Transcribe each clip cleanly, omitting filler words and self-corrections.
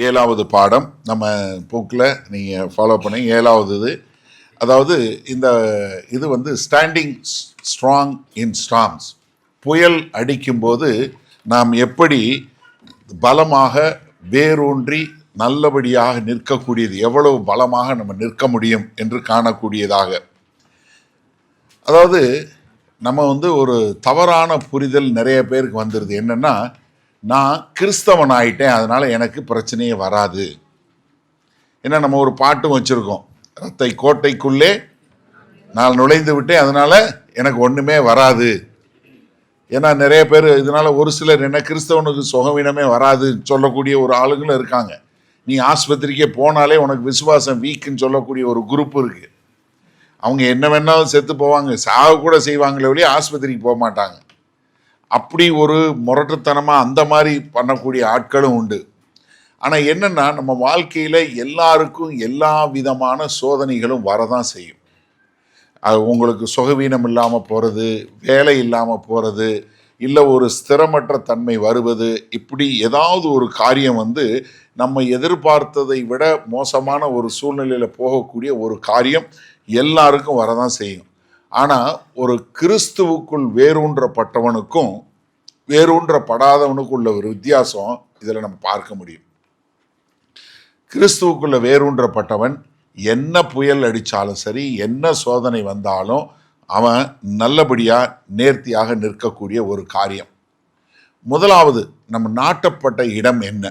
7வது பாடம் நம்ம புக்கில் நீங்கள் ஃபாலோ பண்ணி 7வது இது. அதாவது இது வந்து ஸ்டாண்டிங் ஸ்ட்ராங் இன் ஸ்டார்ம்ஸ். புயல் அடிக்கும்போது நாம் எப்படி பலமாக வேரூன்றி நல்லபடியாக நிற்கக்கூடியது, எவ்வளவு பலமாக நம்ம நிற்க முடியும் என்று காணக்கூடியதாக. அதாவது நம்ம வந்து ஒரு தவறான புரிதல் நிறைய பேருக்கு வந்துடுது. என்னென்னா, நான் கிறிஸ்தவன் ஆயிட்டேன், அதனால் எனக்கு பிரச்சனையே வராது. ஏன்னா நம்ம ஒரு பாட்டும் வச்சுருக்கோம், ரத்தை கோட்டைக்குள்ளே நான் நுழைந்து விட்டேன், அதனால் எனக்கு ஒன்றுமே வராது. ஏன்னா நிறைய பேர் இதனால் ஒரு சிலர் என்ன கிறிஸ்தவனுக்கு சுகவீனமே வராதுன்னு சொல்லக்கூடிய ஒரு ஆளுங்களும் இருக்காங்க. நீ ஆஸ்பத்திரிக்கே போனாலே உனக்கு விசுவாசம் வீக்குன்னு சொல்லக்கூடிய ஒரு குரூப் இருக்குது. அவங்க என்ன வேணாலும் செத்து போவாங்க, சாக கூட செய்வாங்களே ஒழிய ஆஸ்பத்திரிக்கு போக மாட்டாங்க. அப்படி ஒரு முரட்டுத்தனமாக அந்த மாதிரி பண்ணக்கூடிய ஆட்களும் உண்டு. ஆனால் என்னென்னா, நம்ம வாழ்க்கையில் எல்லாருக்கும் எல்லா விதமான சோதனைகளும் வரதான் செய்யும். அது உங்களுக்கு சுகவீனம் இல்லாமல் போகிறது, வேலை இல்லாமல் போகிறது, இல்லை ஒரு ஸ்திரமற்ற தன்மை வருவது, இப்படி ஏதாவது ஒரு காரியம் வந்து நம்ம எதிர்பார்த்ததை விட மோசமான ஒரு சூழ்நிலையில் போகக்கூடிய ஒரு காரியம் எல்லாருக்கும் வரதான் செய்யும். ஆனால் ஒரு கிறிஸ்துவுக்குள் வேரூன்றப்பட்டவனுக்கும் வேரூன்றப்படாதவனுக்கும் உள்ள ஒரு வித்தியாசம் இதில் நம்ம பார்க்க முடியும். கிறிஸ்துவுக்குள்ள வேரூன்றப்பட்டவன் என்ன புயல் அடித்தாலும் சரி, என்ன சோதனை வந்தாலும் அவன் நல்லபடியாக நேர்த்தியாக நிற்கக்கூடிய ஒரு காரியம். முதலாவது நம்ம நாட்டப்பட்ட இடம் என்ன?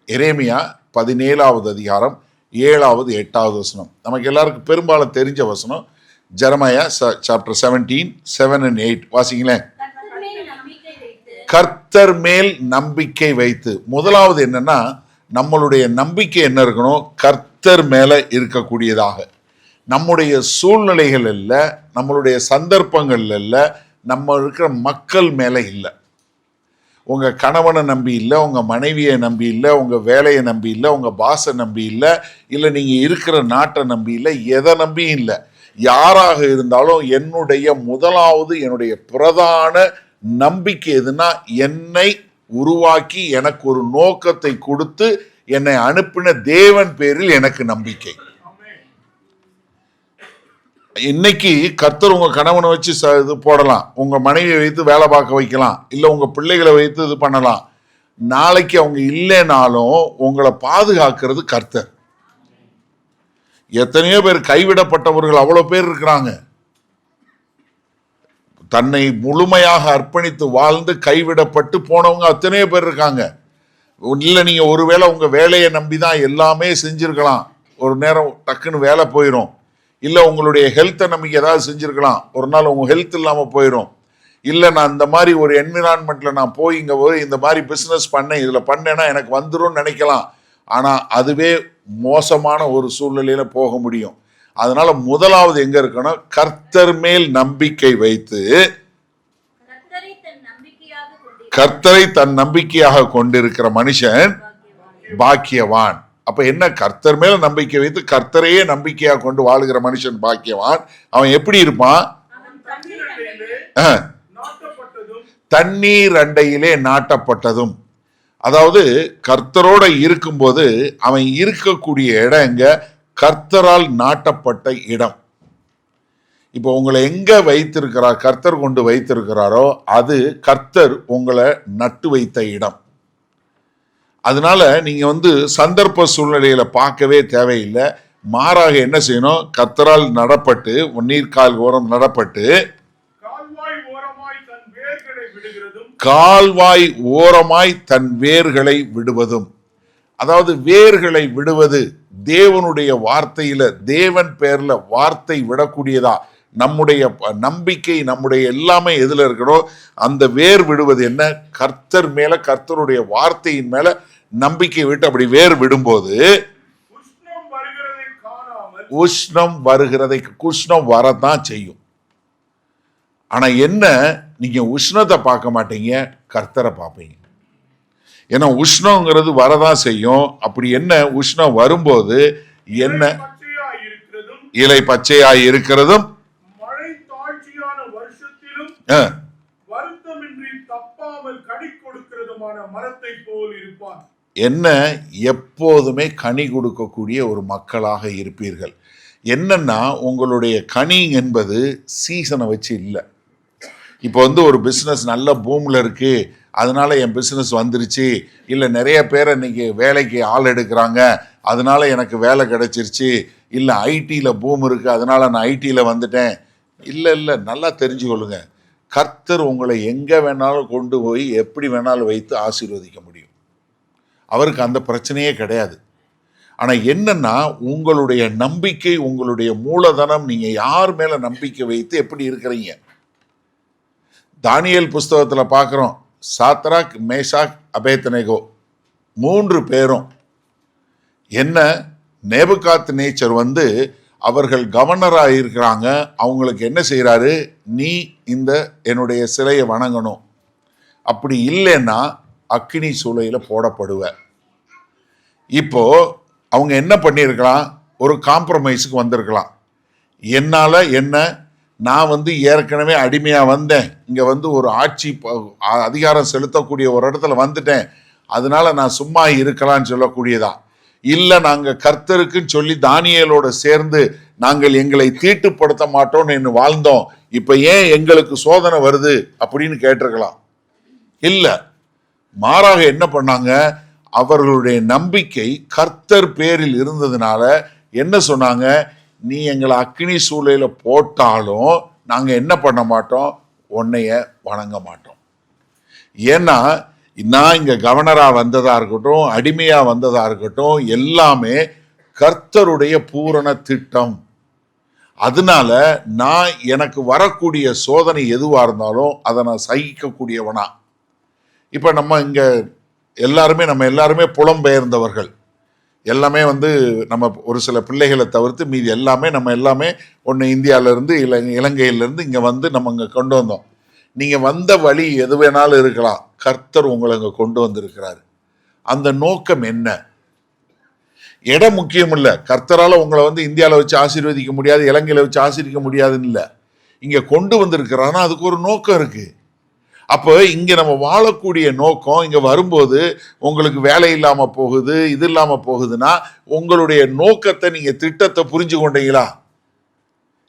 எரேமியா 17வது அதிகாரம் 7வது 8வது வசனம். நமக்கு எல்லாருக்கும் பெரும்பாலும் தெரிஞ்ச வசனம். Jeremiah chapter 17, 7 and 8 வாசிங்களேன். கர்த்தர் மேல் நம்பிக்கை வைத்து. முதலாவது என்னன்னா, நம்மளுடைய நம்பிக்கை என்ன இருக்கணும்? கர்த்தர் மேல இருக்கக்கூடியதாக. நம்முடைய சூழ்நிலைகள் இல்லை, நம்மளுடைய சந்தர்ப்பங்கள் இல்லை, நம்ம இருக்கிற மக்கள் மேல இல்லை. உங்க கணவனை நம்பி இல்லை, உங்க மனைவியை நம்பி இல்லை, உங்க வேலையை நம்பி இல்லை, உங்க பாஸை நம்பி இல்லை, இல்லை நீங்க இருக்கிற நாட்டை நம்பி இல்லை, எதை நம்பியும் இல்லை. யாராக இருந்தாலும் என்னுடைய பிரதான நம்பிக்கை எதுனா, என்னை உருவாக்கி எனக்கு ஒரு நோக்கத்தை கொடுத்து என்னை அனுப்பின தேவன் பேரில் எனக்கு நம்பிக்கை. இன்னைக்கு கர்த்தர் உங்க கணவனை வச்சு இது போடலாம், உங்க மனைவியை வைத்து வேலை பார்க்க வைக்கலாம், இல்லை உங்க பிள்ளைகளை வைத்து இது பண்ணலாம். நாளைக்கு அவங்க இல்லைனாலும் உங்களை பாதுகாக்கிறது கர்த்தர். எத்தனையோ பேர் கைவிடப்பட்டவர்கள் அவ்வளோ பேர் இருக்கிறாங்க. தன்னை முழுமையாக அர்ப்பணித்து வாழ்ந்து கைவிடப்பட்டு போனவங்க அத்தனையோ பேர் இருக்காங்க. இல்லை நீங்க ஒருவேளை உங்க வேலையை நம்பிதான் எல்லாமே செஞ்சிருக்கலாம், ஒரு நேரம் டக்குன்னு வேலை போயிடும். இல்லை உங்களுடைய ஹெல்த்தை நம்பி ஏதாவது செஞ்சுருக்கலாம், ஒரு நாள் உங்கள் ஹெல்த் இல்லாமல் போயிடும். இல்லை நான் இந்த மாதிரி ஒரு என்விரான்மெண்ட்டில் நான் போய் இங்கே போய் இந்த மாதிரி பிஸ்னஸ் பண்ணேன், இதில் பண்ணேன்னா எனக்கு வந்துடும் நினைக்கலாம். ஆனால் அதுவே மோசமான ஒரு சூழ்நிலையில் போக முடியும். அதனால முதலாவது எங்க இருக்கணும்? கர்த்தர் மேல் நம்பிக்கை வைத்து கர்த்தரை தன் நம்பிக்கையாக கொண்டிருக்கிற மனுஷன் பாக்கியவான். அப்ப என்ன? கர்த்தர் மேல நம்பிக்கை வைத்து கர்த்தரையே நம்பிக்கையா கொண்டு வாழுகிற மனுஷன் பாக்கியவான். அவன் எப்படி இருப்பான்? தண்ணீர் அண்டையிலே நாட்டப்பட்டதும். அதாவது கர்த்தரோட இருக்கும்போது அவன் இருக்கக்கூடிய இடம் எங்க? கர்த்தரால் நாட்டப்பட்ட இடம். இப்போ உங்களை எங்க வைத்திருக்கிறார், கர்த்தர் கொண்டு வைத்திருக்கிறாரோ அது கர்த்தர் உங்களை நட்டு வைத்த இடம். அதனால நீங்க வந்து சந்தர்ப்ப சூழ்நிலையில பார்க்கவே தேவையில்லை. மாறாக என்ன செய்யணும்? கர்த்தரால் நடப்பட்டு, நீர்கால் ஓரம் நடப்பட்டு, கால்வாய் ஓரமாய் தன் வேர்களை விடுவதும். அதாவது வேர்களை விடுவது தேவனுடைய வார்த்தையில, தேவன் பேர்ல வார்த்தை விடக்கூடியதா. நம்முடைய நம்பிக்கை, நம்முடைய எல்லாமே எதுல இருக்கணும்? அந்த வேர் விடுவது என்ன? கர்த்தர் மேல, கர்த்தருடைய வார்த்தையின் மேல நம்பிக்கை விட்டு அப்படி வேர் விடும்போது உஷ்ணம் வருகிறதை, உஷ்ணம் வரதான் செய்யும். ஆனா என்ன, நீங்க உஷ்ணத்தை பார்க்க மாட்டீங்க, கர்த்தரை பார்ப்பீங்க. ஏன்னா உஷ்ணங்கிறது வரதான் செய்யும். அப்படி என்ன உஷ்ணம் வரும்போது என்ன? இலை பச்சையாய் இருக்கிறதும் என்ன எப்போதுமே கனி கொடுக்கக்கூடிய ஒரு மக்களாக இருப்பீர்கள். என்னன்னா உங்களுடைய கனி என்பது சீசனை வச்சு இல்லை. இப்போ வந்து ஒரு பிஸ்னஸ் நல்ல பூமில் இருக்கு, அதனால என் பிஸ்னஸ் வந்துருச்சு, இல்லை நிறைய பேர் இன்னைக்கு வேலைக்கு ஆள் எடுக்கிறாங்க அதனால எனக்கு வேலை கிடைச்சிருச்சு, இல்லை ஐடியில் பூம் இருக்கு அதனால நான் ஐடியில் வந்துட்டேன். இல்லை இல்லை, நல்லா தெரிஞ்சுக்கொள்ளுங்க, கர்த்தர் உங்களை எங்கே வேணாலும் கொண்டு போய் எப்படி வேணாலும் வைத்து ஆசீர்வதிக்க முடியும். அவருக்கு அந்த பிரச்சனையே கிடையாது. ஆனால் என்னன்னா உங்களுடைய நம்பிக்கை, உங்களுடைய மூலதனம், நீங்கள் யார் மேலே நம்பிக்கை வைத்து எப்படி இருக்கிறீங்க. தானியேல் புஸ்தகத்தில் பார்க்குறோம், சாத்ராக், மேஷாக், அபேத்நேகோ 3 பேரும் என்ன, நேபுகாத் நேச்சர் வந்து அவர்கள் கவர்னராக இருக்கிறாங்க. அவங்களுக்கு என்ன செய்கிறாரு, நீ இந்த என்னுடைய சிலையை வணங்கணும், அப்படி இல்லைன்னா அக்கினி சூளையில் போடப்படுவ. இப்போ அவங்க என்ன பண்ணியிருக்கலாம், ஒரு காம்ப்ரமைஸுக்கு வந்திருக்கலாம். என்னால் என்ன, நான் வந்து ஏற்கனவே அடிமையாக வந்தேன், இங்கே வந்து ஒரு ஆட்சி அதிகாரம் செலுத்தக்கூடிய ஒரு இடத்துல வந்துட்டேன், அதனால நான் சும்மா இருக்கலாம்னு சொல்லக்கூடியதா. இல்லை நாங்கள் கர்த்தருக்குன்னு சொல்லி தானியேலோட சேர்ந்து நாங்கள் எங்களை தீட்டுப்படுத்த மாட்டோம்னு வாழ்ந்தோம், இப்போ ஏன் எங்களுக்கு சோதனை வருது அப்படின்னு கேட்டிருக்கலாம். இல்லை, மாறாக என்ன பண்ணாங்க, அவர்களுடைய நம்பிக்கை கர்த்தர் பேரில் இருந்ததுனால என்ன சொன்னாங்க, நீ எங்களை அக்கினி சூளையில போட்டாலும் நாங்கள் என்ன பண்ண மாட்டோம், உன்னைய வணங்க மாட்டோம். ஏன்னா நான் இங்கே கவர்னராக வந்ததாக இருக்கட்டும், அடிமையாக வந்ததாக இருக்கட்டும், எல்லாமே கர்த்தருடைய பூரண திட்டம். அதனால நான் எனக்கு வரக்கூடிய சோதனை எதுவாக இருந்தாலும் அதை நான் சகிக்கக்கூடியவனா. இப்போ நம்ம இங்கே நம்ம எல்லாருமே புலம்பெயர்ந்தவர்கள், எல்லாமே வந்து நம்ம ஒரு சில பிள்ளைகளை தவிர்த்து மீதி எல்லாமே ஒன்று இந்தியாவிலேருந்து இலங்கையிலேருந்து இங்கே வந்து நம்ம இங்கே கொண்டு வந்தோம். நீங்கள் வந்த வழி எது வேணாலும் இருக்கலாம், கர்த்தர் உங்களை இங்கே கொண்டு வந்திருக்கிறாரு. அந்த நோக்கம் என்ன? இடம் முக்கியம் இல்லை. கர்த்தரால் உங்களை வந்து இந்தியாவில் வச்சு ஆசீர்வதிக்க முடியாது, இலங்கையில் வச்சு ஆசீர்வதிக்க முடியாதுன்னு இல்லை, இங்கே கொண்டு வந்திருக்கிறான்னா அதுக்கு ஒரு நோக்கம் இருக்கு. அப்போ இங்கே நம்ம வாழக்கூடிய நோக்கம், இங்கே வரும்போது உங்களுக்கு வேலை இல்லாமல் போகுது, இது இல்லாமல் போகுதுன்னா உங்களுடைய நோக்கத்தை, நீங்கள் திட்டத்தை புரிஞ்சு கொண்டீங்களா?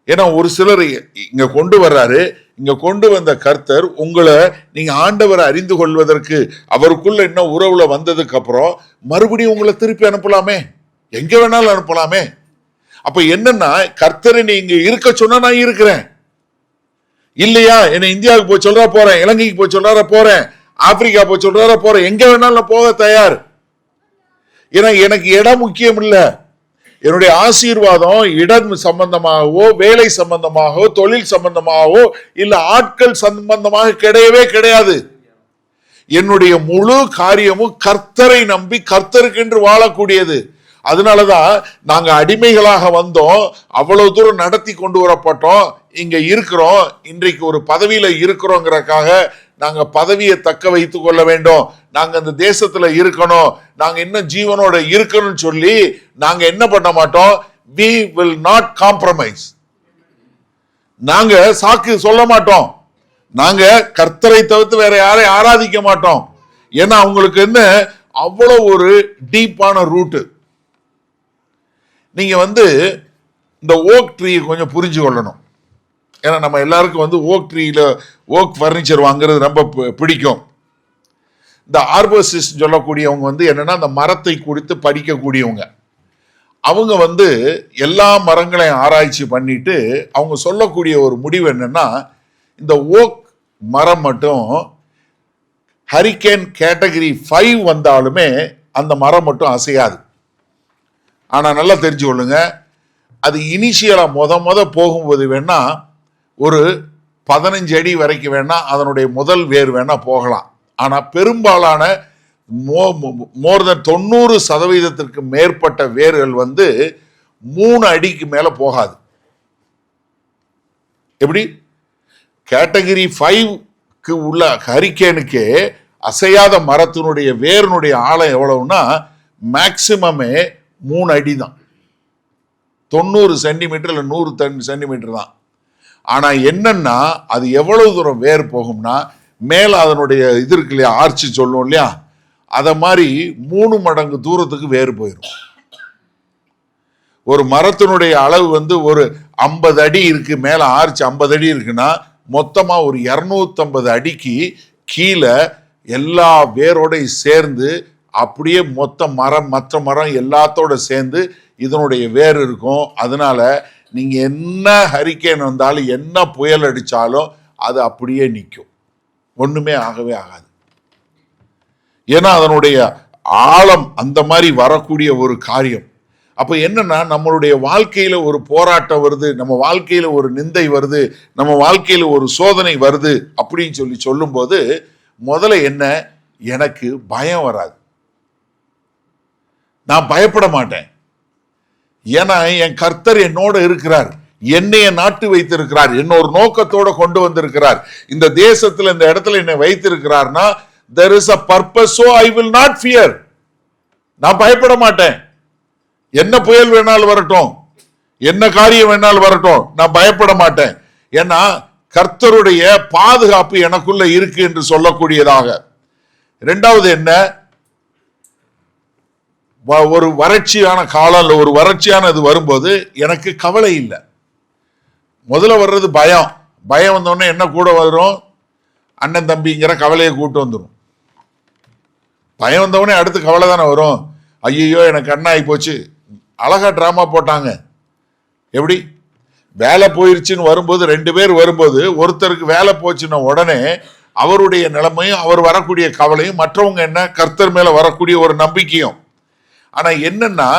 ஏன்னா ஒரு சிலர் இங்கே கொண்டு வர்றாரு, இங்கே கொண்டு வந்த கர்த்தர் உங்களை நீங்கள் ஆண்டவரை அறிந்து கொள்வதற்கு அவருக்குள்ள இன்னும் உறவுல வந்ததுக்கு அப்புறம் மறுபடியும் உங்களை திருப்பி அனுப்பலாமே, எங்கே வேணாலும் அனுப்பலாமே. அப்போ என்னன்னா, கர்த்தரை நீங்க இருக்க சொன்னா நான் இருக்கிறேன், இல்லையா என்ன இந்தியாவுக்கு போய் சொல்றா போறேன், இலங்கைக்கு போய் சொல்றார போறேன், ஆப்பிரிக்கா போய் சொல்றார போறேன், எங்க வேணாலும் போக தயார். ஏன்னா எனக்கு இடம் முக்கியம் இல்லை, என்னுடைய ஆசீர்வாதம் இடம் சம்பந்தமாகவோ வேலை சம்பந்தமாகவோ தொழில் சம்பந்தமாகவோ இல்ல ஆட்கள் சம்பந்தமாக கிடையவே கிடையாது. என்னுடைய முழு காரியமும் கர்த்தரை நம்பி கர்த்தருக்கென்று வாழக்கூடியது. அதனாலதான் நாங்க அடிமைகளாக வந்தோம், அவ்வளவு தூரம் நடத்தி கொண்டு வரப்பட்டோம், இங்க இருக்கிறோம், இன்றைக்கு ஒரு பதவியில இருக்கிறோங்கிறக்காக நாங்க பதவியை தக்க வைத்துக் கொள்ள வேண்டும், நாங்க அந்த தேசத்துல இருக்கணும், நாங்க இன்னும் ஜீவனோட இருக்கணும்னு சொல்லி நாங்க என்ன பண்ண மாட்டோம், we will not compromise. நாங்க சாக்கு சொல்ல மாட்டோம், நாங்க கர்த்தரை தவிர்த்து வேற யாரையும் ஆராதிக்க மாட்டோம். ஏன்னா அவங்களுக்கு என்ன அவ்வளவு ஒரு டீப்பான ரூட்டு. நீங்க வந்து இந்த ஓக் ட்ரீ கொஞ்சம் புரிஞ்சு கொள்ளணும். ஏன்னா நம்ம எல்லாருக்கும் வந்து ஓக் ட்ரீல ஓக் ஃபர்னிச்சர் வாங்குறது ரொம்ப பிடிக்கும். இந்த ஆர்போசிஸ்ட் சொல்லக்கூடியவங்க வந்து என்னன்னா, அந்த மரத்தை குறித்து படிக்கக்கூடியவங்க. அவங்க வந்து எல்லா மரங்களையும் ஆராய்ச்சி பண்ணிட்டு அவங்க சொல்லக்கூடிய ஒரு முடிவு என்னன்னா, இந்த ஓக் மரம் மட்டும் ஹரிகேன் கேட்டகரி 5 வந்தாலுமே அந்த மரம் மட்டும் அசையாது. ஆனா நல்லா தெரிஞ்சு கொள்ளுங்க, அது இனிஷியலா முத போகும்போது வேணா ஒரு 15 அடி வரைக்கும் வேணா அதனுடைய முதல் வேர் வேணா போகலாம். ஆனா பெரும்பாலான மோர் தென் 90% மேற்பட்ட வேர்கள் வந்து 3 அடிக்கு மேல போகாது. எப்படி? கேட்டகரி 5க்கு உள்ள ஹரிகேனுக்கே அசையாத மரத்தினுடைய வேரினுடைய ஆழம் எவ்வளவுன்னா மேக்சிமமே 3 அடி தான், 90 சென்டிமீட்டர் இல்லை 100 சென்டிமீட்டர் தான். ஆனா என்னன்னா, அது எவ்வளவு தூரம் வேர் போகும்னா, மேல அதனுடைய இது இருக்கு இல்லையா, ஆர்ச்சி சொல்லுவோம் இல்லையா, அதை மாதிரி 3 மடங்கு தூரத்துக்கு வேறு போயிடும். ஒரு மரத்தினுடைய அளவு ஒரு 50 அடி இருக்கு, மேல ஆர்ச்சி 50 அடி இருக்குன்னா மொத்தமா ஒரு 250 அடிக்கு கீழே எல்லா வேரோட சேர்ந்து அப்படியே மொத்த மரம் மற்ற மரம் எல்லாத்தோட சேர்ந்து இதனுடைய வேர் இருக்கும். அதனால நீங்க என்ன ஹரிக்கேன் வந்தாலும் என்ன புயல் அடிச்சாலும் அது அப்படியே நிற்கும், ஒண்ணுமே ஆகவே ஆகாது. ஏன்னா அதனுடைய ஆழம் அந்த மாதிரி வரக்கூடிய ஒரு காரியம். அப்ப என்னன்னா, நம்மளுடைய வாழ்க்கையில ஒரு போராட்டம் வருது, நம்ம வாழ்க்கையில ஒரு நிந்தை வருது, நம்ம வாழ்க்கையில ஒரு சோதனை வருது அப்படின்னு சொல்லும் போது முதல்ல என்ன, எனக்கு பயம் வராது, நான் பயப்பட மாட்டேன். ஏன்னா என் கர்த்தர் என்னோட இருக்கிறார், என்னைய நாட்டு வைத்திருக்கிறார், என்ன ஒரு நோக்கத்தோட கொண்டு வந்திருக்கிறார், இந்த தேசத்துல இந்த இடத்துல என்னை வைத்திருக்கிறார்னா there is a purpose, so I will not fear. நான் பயப்பட மாட்டேன். என்ன புயல் வேணாலும் வரட்டும், என்ன காரியம் வேணாலும் வரட்டும், நான் பயப்பட மாட்டேன். ஏன்னா கர்த்தருடைய பாதுகாப்பு எனக்குள்ள இருக்கு என்று சொல்லக்கூடியதாக. இரண்டாவது என்ன, ஒரு வறட்சியான காலம், ஒரு வறட்சியான இது வரும்போது எனக்கு கவலை இல்லை. முதல்ல வர்றது பயம். பயம் வந்தோடனே என்ன கூட வரும், அண்ணன் தம்பிங்கிற கவலையை கூட்டு வந்துடும். பயம் வந்தவொடனே அடுத்து கவலை தானே வரும். ஐயோ எனக்கு அண்ணாயி போச்சு. அழகா டிராமா போட்டாங்க. எப்படி வேலை போயிருச்சுன்னு வரும்போது, 2 பேர் வரும்போது ஒருத்தருக்கு வேலை போச்சுன்னா உடனே அவருடைய நிலைமையும் அவர் வரக்கூடிய கவலையும் மற்றவங்க என்ன கர்த்தர் மேல வரக்கூடிய ஒரு நம்பிக்கையும். ஆனா என்னன்னா,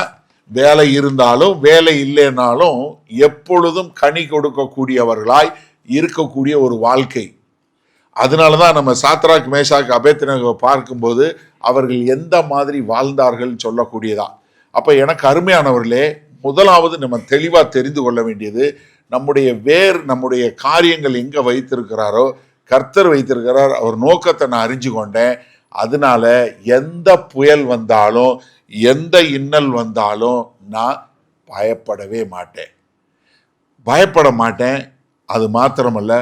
வேலை இருந்தாலும் வேலை இல்லைனாலும் எப்பொழுதும் கனி கொடுக்கக்கூடியவர்களாய் இருக்கக்கூடிய ஒரு வாழ்க்கை. அதனாலதான் நம்ம சாத்ராக் மேஷாக் அபேத்நேகோவை பார்க்கும்போது அவர்கள் எந்த மாதிரி வாழ்ந்தார்கள் சொல்லக்கூடியதா. அப்ப எனக்கு அருமையானவர்களே, முதலாவது நம்ம தெளிவா தெரிந்து கொள்ள வேண்டியது, நம்முடைய வேர், நம்முடைய காரியங்கள் எங்க வைத்திருக்கிறாரோ, கர்த்தர் வைத்திருக்கிறார், அவர் நோக்கத்தை நான் அறிஞ்சு கொண்டேன். அதனால எந்த புயல் வந்தாலும் எந்த இன்னல் வந்தாலும் நான் பயப்படவே மாட்டேன், பயப்பட மாட்டேன். அது மாத்திரமல்ல,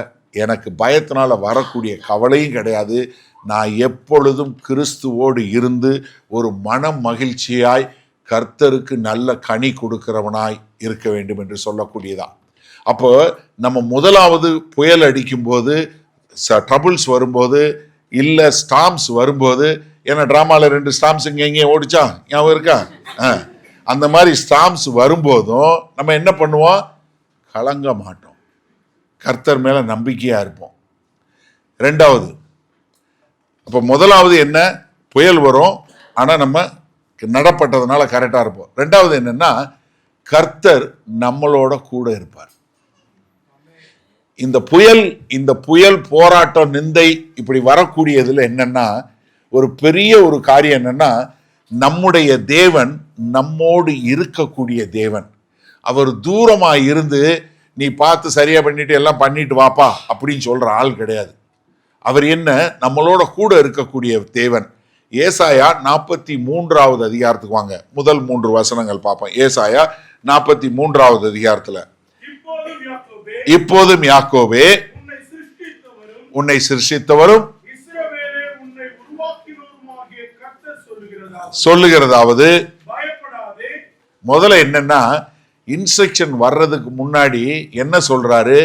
எனக்கு பயத்தினால வரக்கூடிய கவலையும் கிடையாது. நான் எப்பொழுதும் கிறிஸ்துவோடு இருந்து ஒரு மன மகிழ்ச்சியாய் கர்த்தருக்கு நல்ல கனி கொடுக்கிறவனாய் இருக்க வேண்டும் என்று சொல்லக்கூடியதா. அப்போ நம்ம முதலாவது புயல் அடிக்கும் போது, ட்ரபிள்ஸ் வரும்போது, இல்லை ஸ்டாம்ஸ் வரும்போது, ஏன்னா டிராமால 2 ஸ்டாம்ஸ் இங்கே எங்கேயும் ஓடிச்சா ஞாபகம் இருக்கா, அந்த மாதிரி ஸ்டாம்ஸ் வரும்போதும் நம்ம என்ன பண்ணுவோம், கலங்க மாட்டோம், கர்த்தர் மேல நம்பிக்கையா இருப்போம். ரெண்டாவது, அப்ப முதலாவது என்ன, புயல் வரும், ஆனா நம்ம நடப்பட்டதுனால கரெக்டா இருப்போம். ரெண்டாவது என்னன்னா, கர்த்தர் நம்மளோட கூட இருப்பார். இந்த புயல் போராட்டம், நிந்தை இப்படி வரக்கூடியதுல என்னன்னா, ஒரு பெரிய ஒரு காரியம் என்னன்னா, நம்முடைய தேவன் நம்மோடு இருக்கக்கூடிய தேவன். அவர் தூரமா இருந்து நீ பார்த்து சரியா பண்ணிட்டு எல்லாம் பண்ணிட்டு வாப்பா அப்படின்னு சொல்ற ஆள் கிடையாது. அவர் என்ன, நம்மளோட கூட இருக்கக்கூடிய தேவன். ஏசாயா 43வது அதிகாரத்துக்கு வாங்க, முதல் 3 வசனங்கள் பார்ப்போம். ஏசாயா 43வது அதிகாரத்துல, இப்போதும் யாக்கோபே உன்னை சிருஷ்டித்தவரும் சொல்லுகிறதாவது, முதல்ல என்னன்னா, இன்ஸ்ட்ரக்ஷன் வர்றதுக்கு முன்னாடி என்ன சொல்றாரு,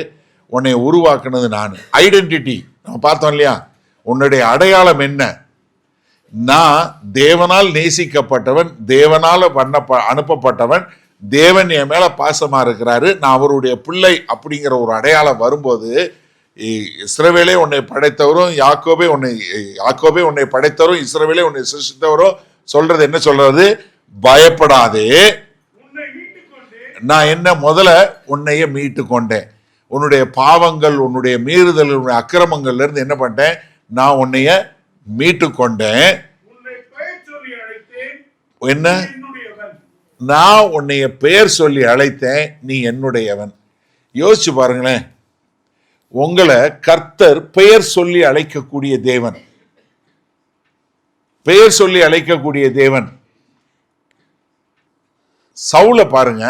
உன்னை உருவாக்குனது நான். ஐடென்டிட்டி நம்ம பார்த்தோம் இல்லையா, உன்னுடைய அடையாளம் என்ன, நான் தேவனால் நேசிக்கப்பட்டவன், தேவனால அனுப்பப்பட்டவன், தேவன் என் மேல பாசமா இருக்கிறாரு, நான் அவருடைய பிள்ளை அப்படிங்கிற ஒரு அடையாளம் வரும்போது, இஸ்ரவேலே உன்னை படைத்தவரும் யாக்கோபே உன்னை படைத்தவரும் இஸ்ரவேலே உன்னை சிருஷ்டித்தவரும் சொல்றது என்ன சொல்றது, பயப்படாதே, நான் என்ன முதல்ல உன்னைய மீட்டு கொண்டேன், உன்னுடைய பாவங்கள், உன்னுடைய மீறுதல், உன்னுடைய அக்கிரமங்கள்ல இருந்து என்ன பண்ணிட்டேன், நான் உன்னைய மீட்டு கொண்டேன். என்ன, நான் உன்னைய பெயர் சொல்லி அழைத்தேன், நீ என்னுடையவன். யோசிச்சு பாருங்களேன், உங்களை கர்த்தர் பெயர் சொல்லி அழைக்கக்கூடிய தேவன், பெயர் சொல்லி அழைக்கக்கூடிய தேவன். சவுல பாருங்க,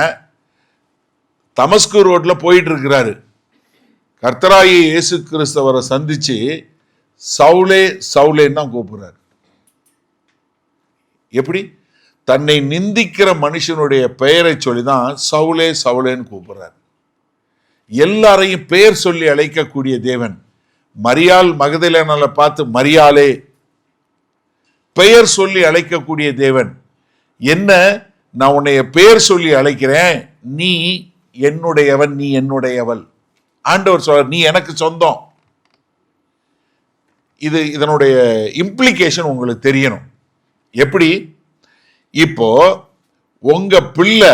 தமஸ்கு ரோட்ல போயிட்டு இருக்கிறாரு, கர்த்தராகிய இயேசு கிறிஸ்தவரை சந்திச்சு சவுலே சவுலேன்னு தான் கூப்பிடுறாரு. எப்படி? தன்னை நிந்திக்கிற மனுஷனுடைய பெயரை சொல்லிதான் சவுலே சவுலேன்னு கூப்பிடுறார். எல்லாரையும் பெயர் சொல்லி அழைக்கக்கூடிய தேவன். மரியாள் மகதலேனால பார்த்து மரியாளே, பெயர் சொல்லி அழைக்கக்கூடிய தேவன். என்ன, நான் உன்னைய பெயர் சொல்லி அழைக்கிறேன், நீ என்னுடையவன், நீ என்னுடையவள். ஆண்டவர் சொல்றார், நீ எனக்கு சொந்தம். இதனுடைய இம்ப்ளிகேஷன் உங்களுக்கு தெரியணும். எப்படி? இப்போ உங்க பிள்ளை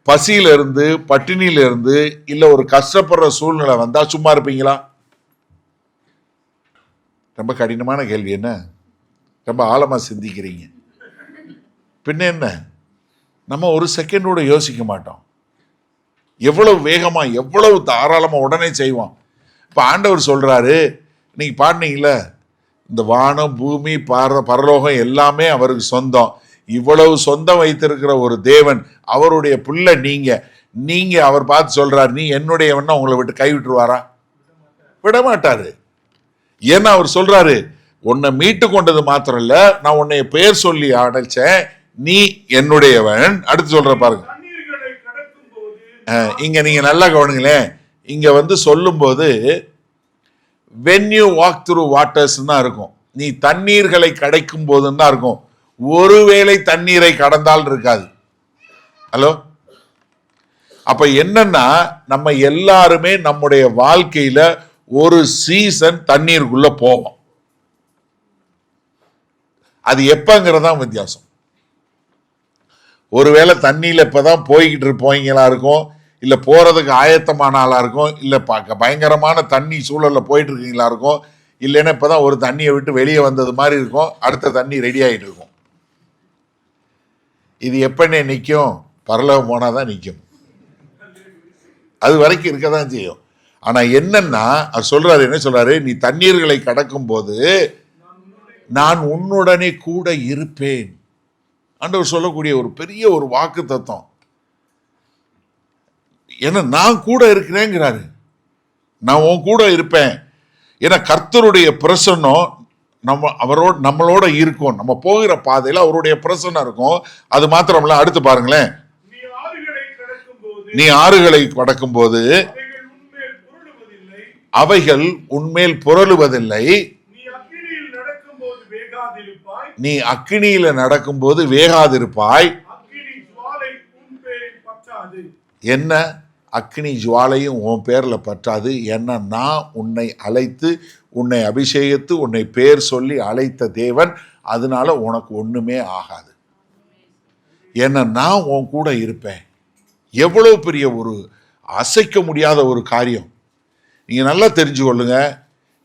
பசியில இருந்து பட்டினியில இருந்து இல்ல ஒரு கஷ்டப்படுற சூழ்நிலை வந்தா சும்மா இருப்பீங்களா? ரொம்ப கடினமான கேள்வி. என்ன, ரொம்ப ஆழமா சிந்திக்கிறீங்க. பின்ன என்ன, நம்ம ஒரு செகண்டோட யோசிக்க மாட்டோம். எவ்வளவு வேகமா எவ்வளவு தாராளமா உடனே செய்வோம். இப்ப ஆண்டவர் சொல்றாரு, நீங்க பாடுனீங்கள, இந்த வானம் பூமி பரலோகம் எல்லாமே அவருக்கு சொந்தம். இவ்வளவு சொந்தம் வைத்திருக்கிற ஒரு தேவன், அவருடைய பிள்ளை நீங்க அவர் பார்த்து சொல்றாரு, நீ என்னுடையவன்னா உங்களை விட்டு கைவிட்டுருவாரா? விட மாட்டாரு. ஏன்னா அவர் சொல்றாரு, உன்னை மீட்டு கொண்டது மாத்திரம் இல்ல, நான் உன்னை பெயர் சொல்லி அடைச்சேன், நீ என்னுடையவன். அடுத்து சொல்ற பாருங்க, இங்க நீங்க நல்லா கவனிங்களேன். இங்க சொல்லும் போது when you walk through waters தான் இருக்கும். நீ தண்ணீர்களை கடக்கும் போதுன்னு தான் இருக்கும். ஒருவேளை தண்ணீரை கடந்தால் இருக்காது. ஹலோ, அப்ப என்னன்னா, நம்ம எல்லாருமே நம்முடைய வாழ்க்கையில ஒரு சீசன் தண்ணீருக்குள்ள போவோம். அது எப்பங்கிறதான் வித்தியாசம். ஒருவேளை தண்ணியில இப்பதான் போய்கிட்டு இருப்பவங்களா இருக்கும், இல்ல போறதுக்கு ஆயத்தமான ஆளா இருக்கும், இல்ல பயங்கரமான தண்ணி சூழல்ல போயிட்டு இருக்கீங்களா இருக்கும், இல்லைன்னா இப்பதான் ஒரு தண்ணியை விட்டு வெளியே வந்தது மாதிரி இருக்கும், அடுத்த தண்ணி ரெடி ஆகிட்டு இருக்கும். இது எப்பனே நிற்கும்? பரலோகம் போனாதான் நிற்கும். அது வரைக்கும் இருக்கதான் செய்யும். ஆனா என்னன்னா, அவர் சொல்றாரு, என்ன சொல்றாரு, நீ தண்ணீர்களை கடக்கும் போது நான் உன்னுடனே கூட இருப்பேன். ஆண்டவர் சொல்லக்கூடிய ஒரு பெரிய ஒரு வாக்கு தத்துவம். ஏன்னா நான் கூட இருக்கிறேங்கிறாரு, நான் உன் கூட இருப்பேன். ஏன்னா கர்த்தருடைய பிரசன்னம் நம்மளோட இருக்கும். நம்ம போகிற பாதையில அவருடைய பிரசன்னம் இருக்கும். அது மாத்திரமல்ல, அடுத்து பாருங்களேன், நீ ஆறுகளை கடக்கும் போது அவைகள் உன்மேல் புரளுவதில்லை, நீ அக்கினியில நடக்கும்போது வேகாதிருப்பாய். என்ன, அக்னி ஜுவாலையும் உன் பேர்ல பற்றாது. ஏன்னா நான் உன்னை அழைத்து உன்னை அபிஷேகித்து உன்னை பேர் சொல்லி அழைத்த தேவன். அதனால உனக்கு ஒண்ணுமே ஆகாது. ஏன்னா நான் உன் கூட இருப்பேன். எவ்வளவு பெரிய ஒரு அசைக்க முடியாத ஒரு காரியம். நீங்க நல்லா தெரிஞ்சு கொள்ளுங்க,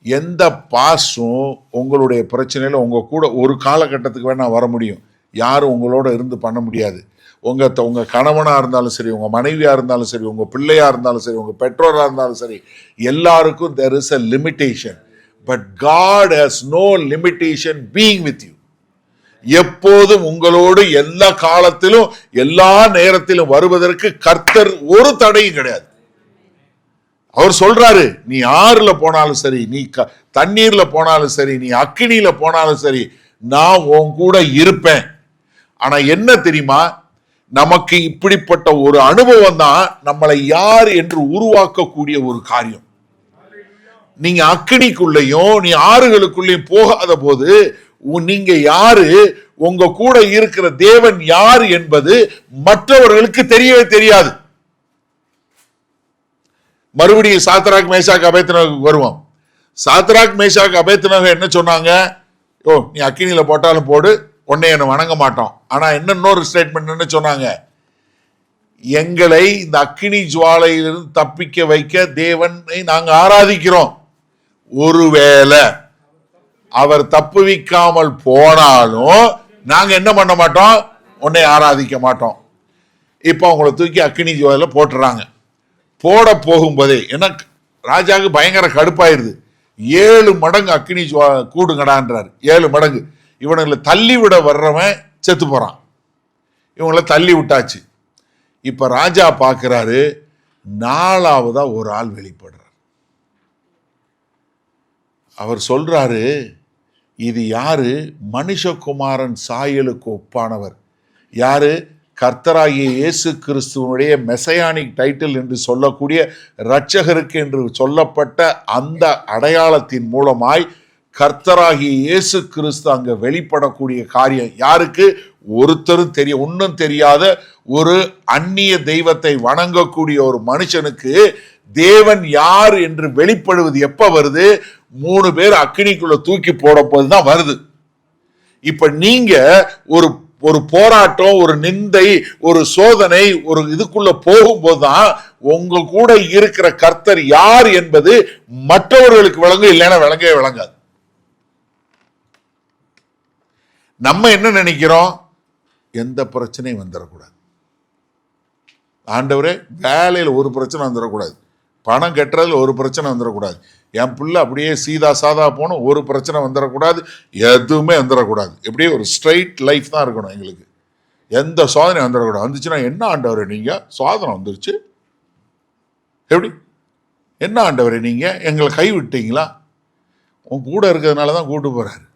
எந்த பாஸும் உங்களுடைய பிரச்சனையில உங்க கூட ஒரு காலகட்டத்துக்கு வேணா வர முடியும். யாரும் உங்களோட இருந்து பண்ண முடியாது. உங்க கணவனா இருந்தாலும் சரி, உங்க மனைவியா இருந்தாலும் சரி, உங்க பிள்ளையா இருந்தாலும் சரி, உங்க பெற்றோரா இருந்தாலும் சரி, எல்லாருக்கும் there is a limitation. But God has no limitation being with you. எப்போதும் உங்களோடு எல்லா காலத்திலும் எல்லா நேரத்திலும் வருவதற்கு கர்த்தர் ஒரு தடையும் கிடையாது. அவர் சொல்றாரு, நீ ஆறுல போனாலும் சரி, நீ தண்ணீர்ல போனாலும் சரி, நீ அக்கினியில போனாலும் சரி, நான் உன் கூட இருப்பேன். ஆனா என்ன தெரியுமா, நமக்கு இப்படிப்பட்ட ஒரு அனுபவம் தான் நம்மளை யார் என்று உருவாக்கக்கூடிய ஒரு காரியம். நீங்க அக்கினிக்குள்ளேயும் நீ ஆறுகளுக்குள்ளேயும் போகாத போது நீங்க யாரு, உங்க கூட இருக்கிற தேவன் யார் என்பது மற்றவர்களுக்கு தெரியவே தெரியாது. மறுபடியும் சாத்ராக் மேஷாக் அபேத்நேகோவுக்கு வருவோம். சாத்ராக் மேஷாக் அபேத்நேகோ என்ன சொன்னாங்க? ஓ, நீ அக்கினியில போட்டாலும் போடு, உன்னை என்ன வணங்க மாட்டோம். ஆனா இன்னொரு ஸ்டேட்மெண்ட் என்ன சொன்னாங்க? எங்களை இந்த அக்கினி ஜுவாலையிலிருந்து தப்பிக்க வைக்க தேவனை நாங்க ஆராதிக்கிறோம். ஒருவேளை அவர் தப்புவிக்காமல் போனாலும் நாங்க என்ன பண்ண மாட்டோம்? உன்னை ஆராதிக்க மாட்டோம். இப்ப அவங்களை தூக்கி அக்கினி ஜுவாலையில போட்டுறாங்க. போட போகும்போதே ஏன்னா ராஜாவுக்கு பயங்கர கடுப்பாயிருது. 7 மடங்கு அக்கினி கூடுங்கடான்றாரு. 7 மடங்கு. இவனுங்களை தள்ளி விட வர்றவன் செத்து போறான். இவங்களை தள்ளி விட்டாச்சு. இப்ப ராஜா பார்க்கிறாரு, 4ஆவதா ஒரு ஆள் வெளிப்படுறார். அவர் சொல்றாரு, இது யாரு? மனுஷகுமாரன் சாயலுக்கு ஒப்பானவர். யாரு? கர்த்தராகிய இயேசு கிறிஸ்துவனுடைய மெசையானிக் டைட்டில் என்று சொல்லக்கூடிய இரட்சகருக்கு என்று சொல்லப்பட்ட அந்த அடையாளத்தின் மூலமாய் கர்த்தராகிய இயேசு கிறிஸ்து அங்க வெளிப்படக்கூடிய காரியம் யாருக்கு? ஒருத்தரும் ஒன்னும் தெரியாத ஒரு அந்நிய தெய்வத்தை வணங்கக்கூடிய ஒரு மனுஷனுக்கு தேவன் யார் என்று வெளிப்படுவது எப்ப வருது? 3 பேர் அக்கினிக்குள்ள தூக்கி போடப்போதுதான் வருது. இப்ப நீங்க ஒரு போராட்டம், ஒரு நிந்தை, ஒரு சோதனை, ஒரு இதுக்குள்ள போகும்போதுதான் உங்க கூட இருக்கிற கர்த்தர் யார் என்பது மற்றவர்களுக்கு விளங்கும், இல்லைன்னா விளங்கவே விளங்காது. நம்ம என்ன நினைக்கிறோம்? எந்த பிரச்சனையும் வந்துடக்கூடாது. ஆண்டவரே, வேலையில் ஒரு பிரச்சனை வந்துடக்கூடாது, பணம் கட்டுறதுல ஒரு பிரச்சனை வந்துடக்கூடாது, என் பிள்ளை அப்படியே சாதா போகணும், ஒரு பிரச்சனை வந்துடக்கூடாது, எதுவுமே வந்துடக்கூடாது. எப்படியே ஒரு ஸ்ட்ரைட் லைஃப் தான் இருக்கணும் எங்களுக்கு. எந்த சோதனை வந்துடக்கூடாது. வந்துச்சுன்னா என்ன ஆண்டவரே நீங்க சோதனை வந்துருச்சு, எப்படி என்ன ஆண்டவரே நீங்க எங்களை கைவிட்டீங்களா? உன் கூட இருக்கிறதுனால தான் கூட்டு போறாரு.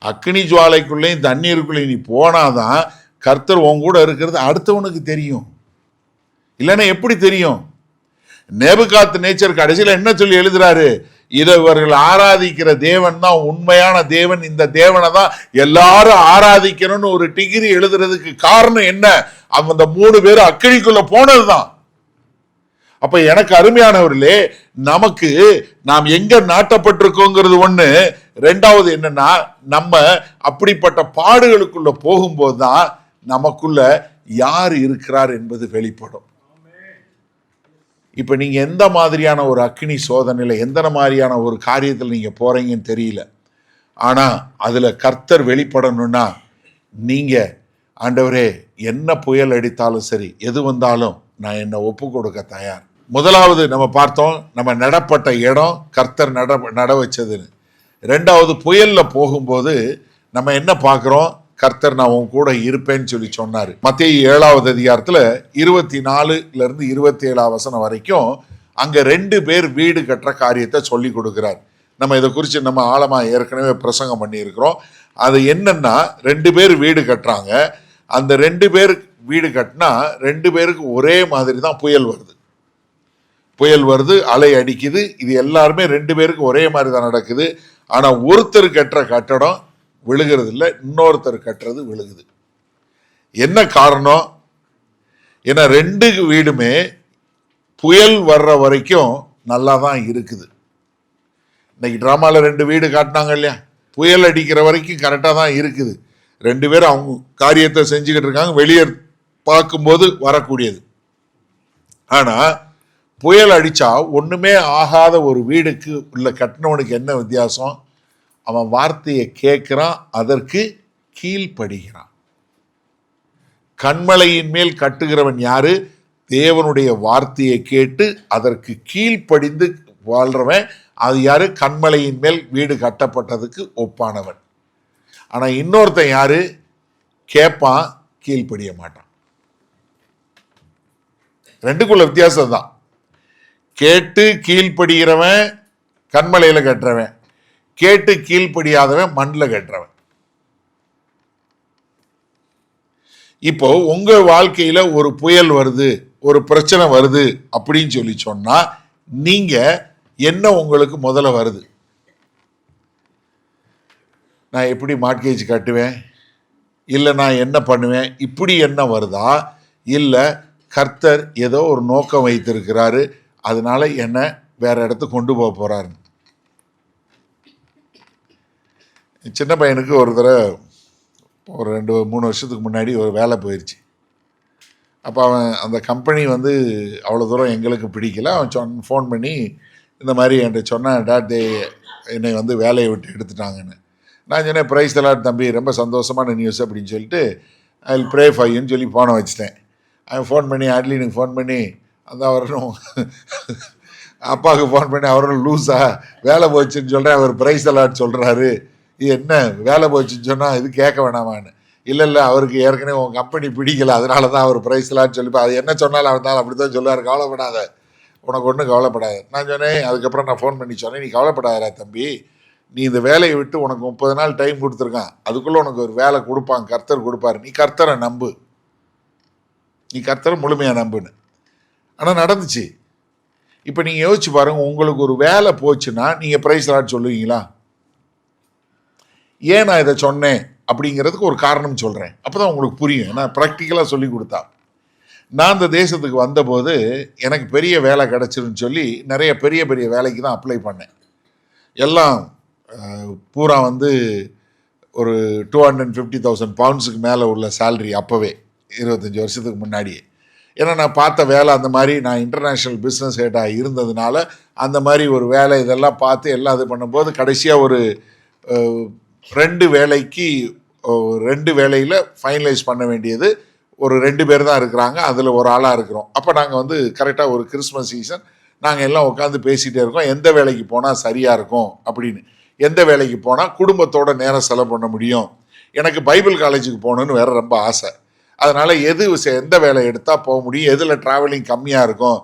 அக்னி ஜுவாலைக்குள்ளேயும் தண்ணீருக்குள்ளேயும் நீ போனாதான் கர்த்தர் உன் கூட இருக்கிறது அடுத்தவனுக்கு தெரியும். இல்லைன்னா எப்படி தெரியும்? நேபுகாத் நேச்சர் கடைசியில் என்ன சொல்லி எழுதுறாரு? இதை இவர்கள் ஆராதிக்கிற தேவன் தான் உண்மையான தேவன், இந்த தேவனை தான் எல்லாரும் ஆராதிக்கணும்னு ஒரு டிகிரி எழுதுறதுக்கு காரணம் என்ன? அந்த 3 பேரும் அக்கினிக்குள்ள போனதுதான். அப்ப எனக்கு அருமையானவர்களே, நமக்கு நாம் எங்க நாட்டப்பட்டிருக்கோங்கிறது ஒண்ணு. 2வது என்னன்னா, நம்ம அப்படிப்பட்ட பாடுகளுக்குள்ள போகும்போது தான் நமக்குள்ள யார் இருக்கிறார் என்பது வெளிப்படும். இப்ப நீங்க எந்த மாதிரியான ஒரு அக்கினி சோதனையில, எந்த மாதிரியான ஒரு காரியத்தில் நீங்க போறீங்கன்னு தெரியல. ஆனா அதுல கர்த்தர் வெளிப்படணும்னா, நீங்க ஆண்டவரே என்ன புயல் அடித்தாலும் சரி, எது வந்தாலும் நான் என்ன ஒப்பு கொடுக்க தயார். முதலாவது நம்ம பார்த்தோம், நம்ம நடப்பட்ட இடம் கர்த்தர் நட வச்சதுன்னு. 2வது புயல்ல போகும்போது நம்ம என்ன பார்க்கிறோம்? கர்த்தர் நான் உன் கூட இருப்பேன்னு சொல்லி சொன்னாரு. மத்தேயு 7வது அதிகாரத்துல 24 இருந்து 27 வசனம் வரைக்கும் அங்க 2 பேர் வீடு கட்டுற காரியத்தை சொல்லி கொடுக்கிறார். நம்ம இதை குறித்து நம்ம ஆழமா ஏற்கனவே பிரசங்கம் பண்ணி இருக்கிறோம். அது என்னன்னா, 2 பேர் வீடு கட்டுறாங்க. அந்த 2 பேர் வீடு கட்டினா 2 பேருக்கு ஒரே மாதிரி தான் புயல் வருது, அலை அடிக்குது. இது எல்லாருமே 2 பேருக்கு ஒரே மாதிரி தான் நடக்குது. ஆனா ஒருத்தர் கட்டுற கட்டடம் விழுகிறது இல்லை, இன்னொருத்தர் கட்டுறது விழுகுது. என்ன காரணம்? ஏன்னா 2 வீடுமே புயல் வர்ற வரைக்கும் நல்லா தான் இருக்குது. இன்னைக்கு டிராமால 2 வீடு காட்டினாங்க இல்லையா, புயல் அடிக்கிற வரைக்கும் கரெக்டாக தான் இருக்குது. 2 பேரும் அவங்க காரியத்தை செஞ்சுக்கிட்டு இருக்காங்க, வெளியே பார்க்கும்போது வரக்கூடியது. ஆனா புயல் அடிச்சா ஒண்ணுமே ஆகாத ஒரு வீடுக்கு உள்ள கட்டினவனுக்கு என்ன வித்தியாசம்? அவன் வார்த்தையை கேட்கிறான், அதற்கு கீழ்ப்படுகிறான். கண்மலையின் மேல் கட்டுகிறவன் யாரு? தேவனுடைய வார்த்தையை கேட்டு அதற்கு கீழ்ப்படிந்து வாழ்றவன். அது யாரு? கண்மலையின் மேல் வீடு கட்டப்பட்டதுக்கு ஒப்பானவன். ஆனா இன்னொருத்தன் யாரு? கேட்பான், கீழ்ப்படிய மாட்டான். 2க்குள்ள வித்தியாசம் தான். கேட்டு கீழ்ப்படுகிறவன் கண்மலையில கட்டுறவன், கேட்டு கீழ்ப்படியாதவன் மண்ணில் கட்டுறவன். இப்போ உங்க வாழ்க்கையில ஒரு புயல் வருது, ஒரு பிரச்சனை வருது அப்படின்னு சொல்லி சொன்னா, நீங்க என்ன உங்களுக்கு முதல்ல வருது? நான் எப்படி மார்ட்கேஜ் கட்டுவேன், இல்லை நான் என்ன பண்ணுவேன், இப்படி என்ன வருதா? இல்லை கர்த்தர் ஏதோ ஒரு நோக்கம் வைத்திருக்கிறாரு, அதனால என்ன வேற இடத்துக்கு கொண்டு போக போறாரு. சின்ன பையனுக்கு ஒரு தடவை ஒரு 2-3 வருஷத்துக்கு முன்னாடி ஒரு வேலை போயிடுச்சு. அப்போ அவன் அந்த கம்பெனி அவ்வளோ தூரம் எங்களுக்கு பிடிக்கல. அவன் ஃபோன் பண்ணி இந்த மாதிரி என்கிட்ட சொன்னான், டாட் என்னை வேலையை விட்டு எடுத்துட்டாங்கன்னு. நான் சொன்னேன், பிரைஸ் தலாட் தம்பி, ரொம்ப சந்தோஷமான நியூஸ் அப்படின்னு சொல்லிட்டு ஐ வில் ப்ரே ஃபார் யூன்னு சொல்லி ஃபோனை வச்சுட்டேன். அவன் ஃபோன் பண்ணி அட்லீனுக்கு ஃபோன் பண்ணி அந்த அவரும் அப்பாவுக்கு ஃபோன் பண்ணி அவரும் லூஸா வேலை போச்சுன்னு சொல்கிறேன், அவர் பிரைஸ் தலாட் சொல்கிறாரு, இது என்ன வேலை போச்சுன்னு சொன்னால் இது கேட்க வேணாமான்னு. இல்லை அவருக்கு ஏற்கனவே உன் கம்பெனி பிடிக்கல, அதனால தான் அவர் பிரைஸ் தலாட் சொல்லி, அது என்ன சொன்னாலும் அவர் அப்படி தான் சொல்லுவார், கவலைப்படாத, உனக்கு ஒன்றும் கவலைப்படாது. நான் சொன்னேன், அதுக்கப்புறம் நான் ஃபோன் பண்ணி சொன்னேன், நீ கவலைப்படாதா தம்பி, நீ இந்த வேலையை விட்டு உனக்கு 30 நாள் டைம் கொடுத்துருக்கான், அதுக்குள்ளே உனக்கு ஒரு வேலை கொடுப்பாங்க, கர்த்தர் கொடுப்பாரு, நீ கர்த்தரை நம்பு, நீ கர்த்தரை முழுமையாக நம்புன்னு. ஆனால் நடந்துச்சு. இப்போ நீங்கள் யோசிச்சு பாருங்கள், உங்களுக்கு ஒரு வேலை போச்சுன்னா நீங்கள் பிரைஸ் லார்ட் சொல்லுவீங்களா? ஏன் நான் இதை சொன்னேன் அப்படிங்கிறதுக்கு ஒரு காரணம் சொல்கிறேன், அப்போ தான் உங்களுக்கு புரியும். நான் ப்ராக்டிக்கலாக சொல்லி கொடுத்தா. நான் இந்த தேசத்துக்கு வந்தபோது எனக்கு பெரிய வேலை கிடச்சிருன்னு சொல்லி நிறைய பெரிய பெரிய வேலைக்கு தான் அப்ளை பண்ணேன். எல்லாம் பூரா வந்து ஒரு 250,000 பவுண்ட்ஸுக்கு மேலே உள்ள சேல்ரி அப்போவே, 25 வருஷத்துக்கு முன்னாடியே. ஏன்னா நான் பார்த்த வேலை அந்த மாதிரி, நான் இன்டர்நேஷ்னல் பிஸ்னஸ் ஹெட்டாக இருந்ததுனால அந்த மாதிரி ஒரு வேலை இதெல்லாம் பார்த்து எல்லாம் இது பண்ணும்போது கடைசியாக ஒரு 2 வேலைக்கு 2 வேலையில் ஃபைனலைஸ் பண்ண வேண்டியது ஒரு 2 பேர் தான் இருக்கிறாங்க, அதில் ஒரு ஆளாக இருக்கிறோம். அப்போ நாங்கள் வந்து கரெக்டாக ஒரு கிறிஸ்மஸ் சீசன் நாங்கள் எல்லாம் உட்காந்து பேசிகிட்டே இருக்கோம், எந்த வேலைக்கு போனால் சரியாக இருக்கும் அப்படின்னு. எந்த வேலைக்கு போனால் குடும்பத்தோட நேரம் செலவு பண்ண முடியும். எனக்கு பைபிள் காலேஜுக்கு போகணுன்னு வேறு ரொம்ப ஆசை. அதனால் எந்த வேலை எடுத்தால் போக முடியும், எதில் ட்ராவலிங் கம்மியாக இருக்கும்.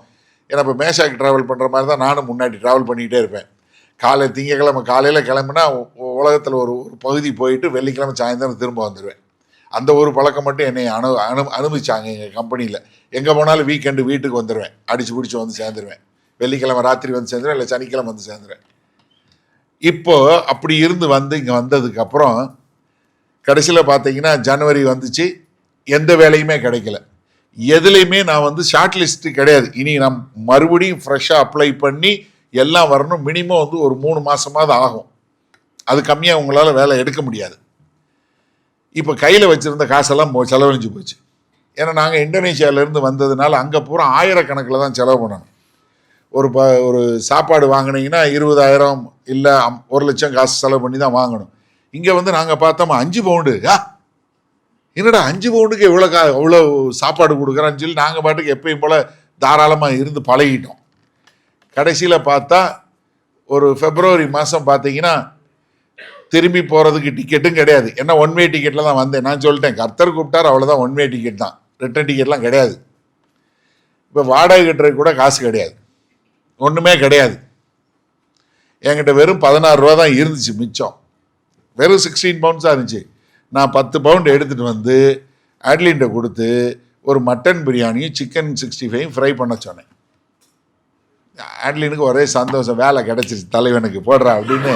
ஏன்னா இப்போ மேஷாக்கு ட்ராவல் பண்ணுற மாதிரி தான் நானும் முன்னாடி ட்ராவல் பண்ணிக்கிட்டே இருப்பேன். திங்கக்கிழமை காலையில் கிளம்புனா உலகத்தில் ஒரு பகுதி போயிட்டு வெள்ளிக்கிழமை சாயந்தரம் திரும்ப வந்துடுவேன். அந்த ஒரு பழக்கம் மட்டும் என்னை அனுபவிச்சாங்க எங்கள் கம்பெனியில். எங்கே போனாலும் வீக்கெண்டு வீட்டுக்கு வந்துடுவேன், அடித்து பிடிச்சி வந்து சேர்ந்துருவேன். வெள்ளிக்கிழமை ராத்திரி வந்து சேர்ந்துருவேன், இல்லை சனிக்கிழமை வந்து சேர்ந்துருவேன். இப்போது அப்படி இருந்து இங்கே வந்ததுக்கப்புறம் கடைசியில் பார்த்தீங்கன்னா ஜனவரி வந்துச்சு, எந்த வேலையுமே கிடைக்கல. எதுலேயுமே நான் வந்து ஷார்ட் லிஸ்ட்டு கிடையாது. இனி நான் மறுபடியும் ஃப்ரெஷ்ஷாக அப்ளை பண்ணி எல்லாம் வரணும். மினிமம் வந்து ஒரு 3 மாதமாவது ஆகும், அது கம்மியாக உங்களால் வேலை எடுக்க முடியாது. இப்போ கையில் வச்சுருந்த காசெல்லாம் செலவழிஞ்சு போச்சு. ஏன்னா நாங்கள் இந்தோனேஷியாவிலேருந்து வந்ததுனால அங்கே பூரா ஆயிரக்கணக்கில் தான் செலவு பண்ணணும். ஒரு சாப்பாடு வாங்கினீங்கன்னா 20,000 இல்லை 1,00,000 காசு செலவு பண்ணி தான் வாங்கணும். இங்கே வந்து நாங்கள் பார்த்தோமா 5 பவுண்டு, என்னடா 5 பவுண்டுக்கு எவ்வளோ சாப்பாடு கொடுக்குறான்னு சொல்லி நாங்கள் பாட்டுக்கு எப்பயும் போல் தாராளமாக இருந்து பழகிட்டோம். கடைசியில் பார்த்தா ஒரு பிப்ரவரி மாதம் பார்த்தீங்கன்னா திரும்பி போகிறதுக்கு டிக்கெட்டும் கிடையாது. ஏன்னா 1 வே டிக்கெட்டில் தான் வந்தேன். நான் சொல்லிட்டேன், கர்த்தர் கூப்பிட்டார் அவ்வளோதான், 1 வே டிக்கெட் தான், ரிட்டன் டிக்கெட்லாம் கிடையாது. இப்போ வாடகை கட்டுறதுக்கு கூட காசு கிடையாது, ஒன்றுமே கிடையாது. என்கிட்ட வெறும் 16 ரூபா தான் இருந்துச்சு மிச்சம். வெறும் 16 பவுண்ட்ஸாக இருந்துச்சு. நான் 10 பவுண்டு எடுத்துகிட்டு வந்து ஆட்லின்ட்ட கொடுத்து ஒரு மட்டன் பிரியாணியும் சிக்கன் 65 ஃப்ரை பண்ண சொன்னேன். ஆட்லினுக்கு ஒரே சந்தோஷம், வேலை கிடச்சிருச்சு தலைவனுக்கு போடுறா அப்படின்னு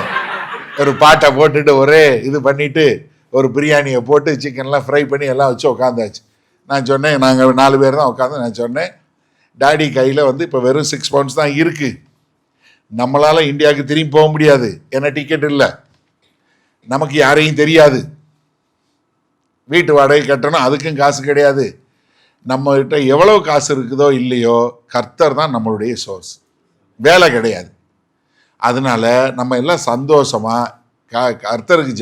ஒரு பாட்டை போட்டுட்டு ஒரே இது பண்ணிவிட்டு ஒரு பிரியாணியை போட்டு சிக்கன்லாம் ஃப்ரை பண்ணி எல்லாம் வச்சு உட்காந்தாச்சு. நான் சொன்னேன், நாங்கள் 4 பேர் தான் உட்காந்து. நான் சொன்னேன், டாடி கையில் வந்து இப்போ வெறும் 6 பவுண்ட்ஸ் தான் இருக்குது, நம்மளால் இந்தியாவுக்கு திரும்பி போக முடியாது, ஏன்னா டிக்கெட் இல்லை, நமக்கு யாரையும் தெரியாது, வீட்டு வாடகை கட்டணும், அதுக்கும் காசு கிடையாது. நம்மகிட்ட எவ்வளோ காசு இருக்குதோ இல்லையோ கர்த்தர் தான் நம்மளுடைய சோர்ஸ், வேலை கிடையாது. அதனால நம்ம எல்லாம் சந்தோஷமாக கர்த்தருக்கு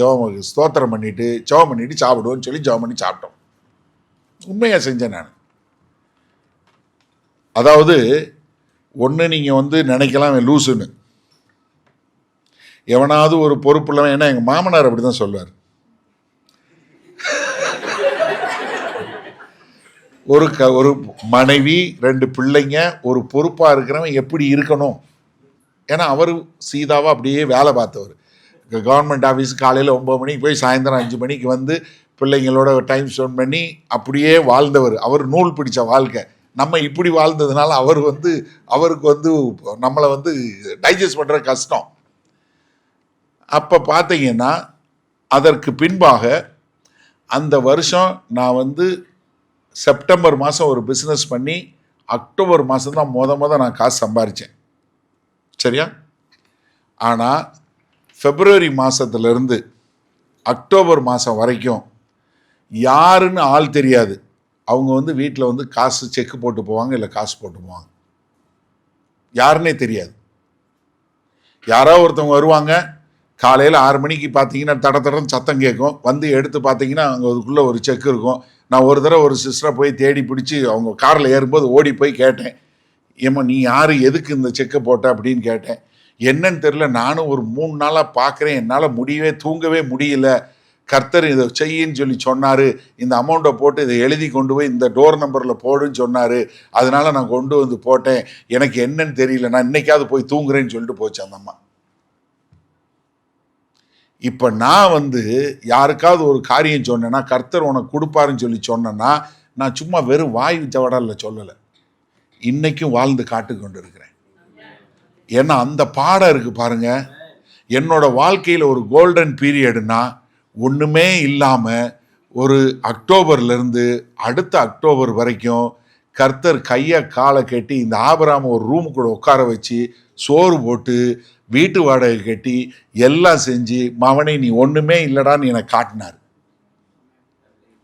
ஸ்தோத்திரம் பண்ணிட்டு சாப்பிடுவோன்னு சொல்லி ஜெபம் பண்ணி சாப்பிட்டோம். உண்மையாக செஞ்சேன் நான். அதாவது ஒன்று நீங்கள் வந்து நினைக்கலாம் லூசுன்னு, எவனாவது ஒரு பொறுப்பு இல்லாமல், ஏன்னா எங்கள் மாமனார் அப்படி தான் சொல்லுவார், ஒரு மனைவி 2 பிள்ளைங்க ஒரு பொறுப்பாக இருக்கிறவன் எப்படி இருக்கணும். ஏன்னா அவர் சீதாவை அப்படியே வேலை பார்த்தவர். கவர்மெண்ட் ஆஃபீஸ் காலையில் 9 மணிக்கு போய் சாயந்தரம் 5 மணிக்கு வந்து பிள்ளைங்களோட டைம் ஸ்பெண்ட் பண்ணி அப்படியே வாழ்ந்தவர். அவர் நூல் பிடிச்ச வாழ்க்கை. நம்ம இப்படி வாழ்ந்ததுனால அவருக்கு வந்து நம்மளை வந்து டைஜஸ்ட் பண்ணுற கஷ்டம். அப்போ பார்த்தீங்கன்னா அதற்கு பின்பாக அந்த வருஷம் நான் வந்து செப்டம்பர் மாதம் ஒரு பிஸ்னஸ் பண்ணி அக்டோபர் மாதம் தான் நான் காசு சம்பாரித்தேன், சரியா? ஆனால் பிப்ரவரி மாதத்துலேருந்து அக்டோபர் மாதம் வரைக்கும் யாருன்னு ஆள் தெரியாது. அவங்க வந்து வீட்டில் வந்து காசு செக்கு போட்டு போவாங்க, இல்லை காசு போட்டு போவாங்க, யாருன்னே தெரியாது. யாரோ ஒருத்தவங்க வருவாங்க, காலையில் 6 மணிக்கு பார்த்தீங்கன்னா தடன்னு சத்தம் கேட்கும், வந்து எடுத்து பார்த்தீங்கன்னா அங்கே அதுக்குள்ளே ஒரு செக் இருக்கும். நான் ஒரு தடவை ஒரு சிஸ்டரை போய் தேடி பிடிச்சி அவங்க காரில் ஏறும்போது ஓடி போய் கேட்டேன், ஏம்மா நீ யார், எதுக்கு இந்த செக்கை போட்ட அப்படின்னு கேட்டேன். என்னன்னு தெரியல, நானும் ஒரு 3 நாளாக பார்க்குறேன், என்னால் தூங்கவே முடியல, கர்த்தர் இதை செய்யின்னு சொல்லி சொன்னார், இந்த அமௌண்ட்டை போட்டு இதை எழுதி கொண்டு போய் இந்த டோர் நம்பரில் போடுன்னு சொன்னார், அதனால் நான் கொண்டு வந்து போட்டேன், எனக்கு என்னன்னு தெரியல, நான் இன்னைக்காவது போய் தூங்குறேன்னு சொல்லிட்டு போச்சு அந்த அம்மா. இப்போ நான் வந்து யாருக்காவது ஒரு காரியம் சொன்னேன்னா, கர்த்தர் உனக்கு கொடுப்பாருன்னு சொல்லி சொன்னேன்னா, நான் சும்மா வெறும் வாய் ஜவடலில் சொல்லலை, இன்னைக்கும் வாழ்ந்து காட்டு கொண்டு இருக்கிறேன். ஏன்னா அந்த பாடம் இருக்கு பாருங்க. என்னோட வாழ்க்கையில் ஒரு கோல்டன் பீரியட்னா ஒன்றுமே இல்லாமல் ஒரு அக்டோபர்லேருந்து அடுத்த அக்டோபர் வரைக்கும் கர்த்தர் கையை காலை கட்டி இந்த ஆபிரகாமை ஒரு ரூமுக்குள்ள உட்கார வச்சு சோறு போட்டு வீட்டு வாடகை கட்டி எல்லாம் செஞ்சு மவனை நீ ஒன்றுமே இல்லடான்னு எனக்கு காட்டினார்.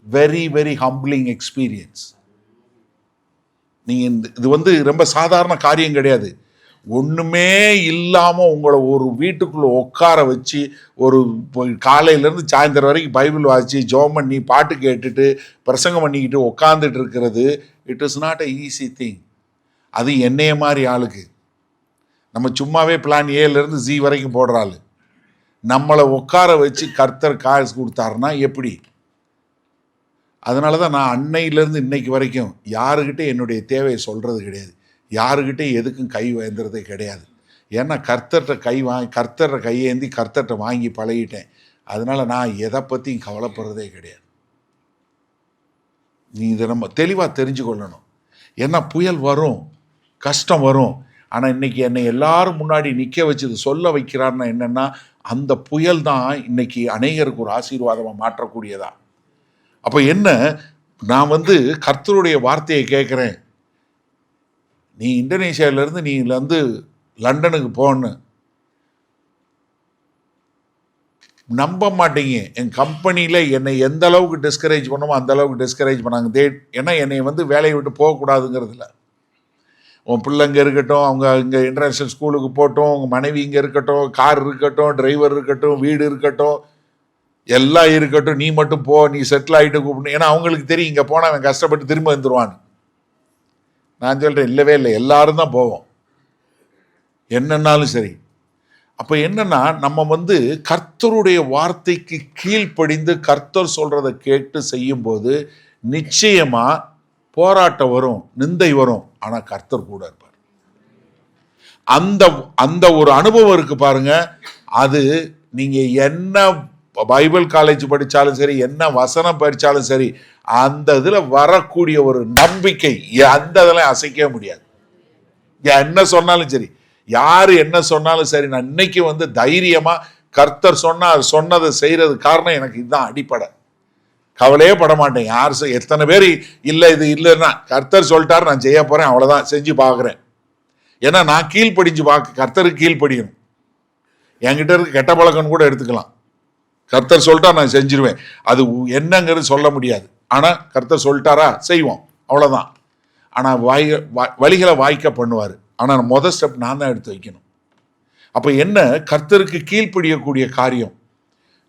Very very humbling experience. நீங்கள் இது வந்து ரொம்ப சாதாரண காரியம் கிடையாது. ஒன்றுமே இல்லாமல் உங்களை ஒரு வீட்டுக்குள்ளே உட்கார வச்சு ஒரு காலையிலேருந்து சாயந்தரம் வரைக்கும் பைபிள் வாசித்து ஜெபம் பண்ணி பாட்டு கேட்டுட்டு பிரசங்கம் பண்ணிக்கிட்டு உட்காந்துட்டு இருக்கிறது it is not a easy thing. அது என்னைய மாதிரி ஆளுக்கு. நம்ம சும்மாவே பிளான் ஏலேருந்து ஜி வரைக்கும் போடுற ஆள். நம்மளை உட்கார வச்சு கர்த்தர் காசு கொடுத்தாருன்னா எப்படி? அதனால தான் நான் அன்னையிலேருந்து இன்னைக்கு வரைக்கும் யாருக்கிட்ட என்னுடைய தேவையை சொல்கிறது கிடையாது, யாருக்கிட்டே எதுக்கும் கை வேந்துறதே கிடையாது. ஏன்னா கர்த்தர்கிட்ட கையேந்தி கர்த்தர்கிட்ட வாங்கி பழகிட்டேன். அதனால நான் எதை பற்றியும் கவலைப்படுறதே கிடையாது. நீ இதை நம்ம தெளிவாக தெரிஞ்சு கொள்ளணும். ஏன்னா புயல் வரும், கஷ்டம் வரும். ஆனால் இன்னைக்கு என்னை எல்லாரும் முன்னாடி நிற்க வச்சு சொல்ல வைக்கிறாருன்னா என்னென்னா, அந்த புயல் தான் இன்னைக்கு அநேகருக்கு ஒரு ஆசீர்வாதமாக மாற்றக்கூடியதா. அப்போ என்ன, நான் வந்து கர்த்தருடைய வார்த்தையை கேட்குறேன். நீ இந்தோனேஷியாவிலேருந்து நீ வந்து லண்டனுக்கு போன்னு நம்ப மாட்டீங்க. என் கம்பெனியில் என்னை எந்த அளவுக்கு டிஸ்கரேஜ் பண்ணுமோ அந்த அளவுக்கு டிஸ்கரேஜ் பண்ணாங்க. ஏன்னா என்னை வந்து வேலையை விட்டு போகக்கூடாதுங்கிறதுல, உன் பிள்ளை இங்கே இருக்கட்டும், அவங்க இங்கே இன்டர்நேஷ்னல் ஸ்கூலுக்கு போட்டோம், உங்கள் மனைவி இங்கே இருக்கட்டும், கார் இருக்கட்டும், டிரைவர் இருக்கட்டும், வீடு இருக்கட்டும், எல்லாம் இருக்கட்டும், நீ மட்டும் போ, நீ செட்டில் ஆகிட்டு கூப்பிடணும். ஏன்னா அவங்களுக்கு தெரியும் இங்கே போனால் அவன் கஷ்டப்பட்டு திரும்ப வந்துடுவான்னு. நான் சொல்கிறேன் இல்லவே இல்லை, எல்லாரும் தான் போவோம் என்னன்னாலும் சரி. அப்போ என்னன்னா, நம்ம வந்து கர்த்தருடைய வார்த்தைக்கு கீழ்ப்படிந்து கர்த்தர் சொல்றதை கேட்டு செய்யும்போது நிச்சயமா போராட்டம் வரும், நிந்தை வரும், ஆனா கர்த்தர் கூட இருப்பார். அந்த அந்த ஒரு அனுபவம் இருக்கு பாருங்க. அது நீங்க என்ன பைபிள் காலேஜ் படித்தாலும் சரி, என்ன வசனம் படித்தாலும் சரி, அந்த இதில் வரக்கூடிய ஒரு நம்பிக்கை அந்த இதெல்லாம் அசைக்கவே முடியாது. என்ன சொன்னாலும் சரி, யார் என்ன சொன்னாலும் சரி, நான் இன்னைக்கு வந்து தைரியமாக கர்த்தர் சொன்னதை செய்கிறது காரணம் எனக்கு இதுதான் அடிப்படை. கவலையே பட மாட்டேன். யார் எத்தனை பேர் இல்லை இது இல்லைன்னா, கர்த்தர் சொல்லிட்டாரு நான் செய்ய போகிறேன், அவ்வளோதான், செஞ்சு பார்க்குறேன். ஏன்னா நான் கீழ்ப்படிஞ்சு கர்த்தருக்கு கீழ்ப்படியணும். என்கிட்ட இருக்க கெட்ட பழக்கம் கூட எடுத்துக்கலாம். கர்த்தர் சொல்லிட்டா நான் செஞ்சிருவேன், அது என்னங்கிறது சொல்ல முடியாது. ஆனால் கர்த்தர் சொல்லிட்டாரா செய்வோம், அவ்வளோதான். ஆனால் வழிகளை வாய்க்க பண்ணுவார். ஆனால் முதல் ஸ்டெப் நான் தான் எடுத்து வைக்கணும். அப்போ என்ன, கர்த்தருக்கு கீழ்ப்படியக்கூடிய காரியம்.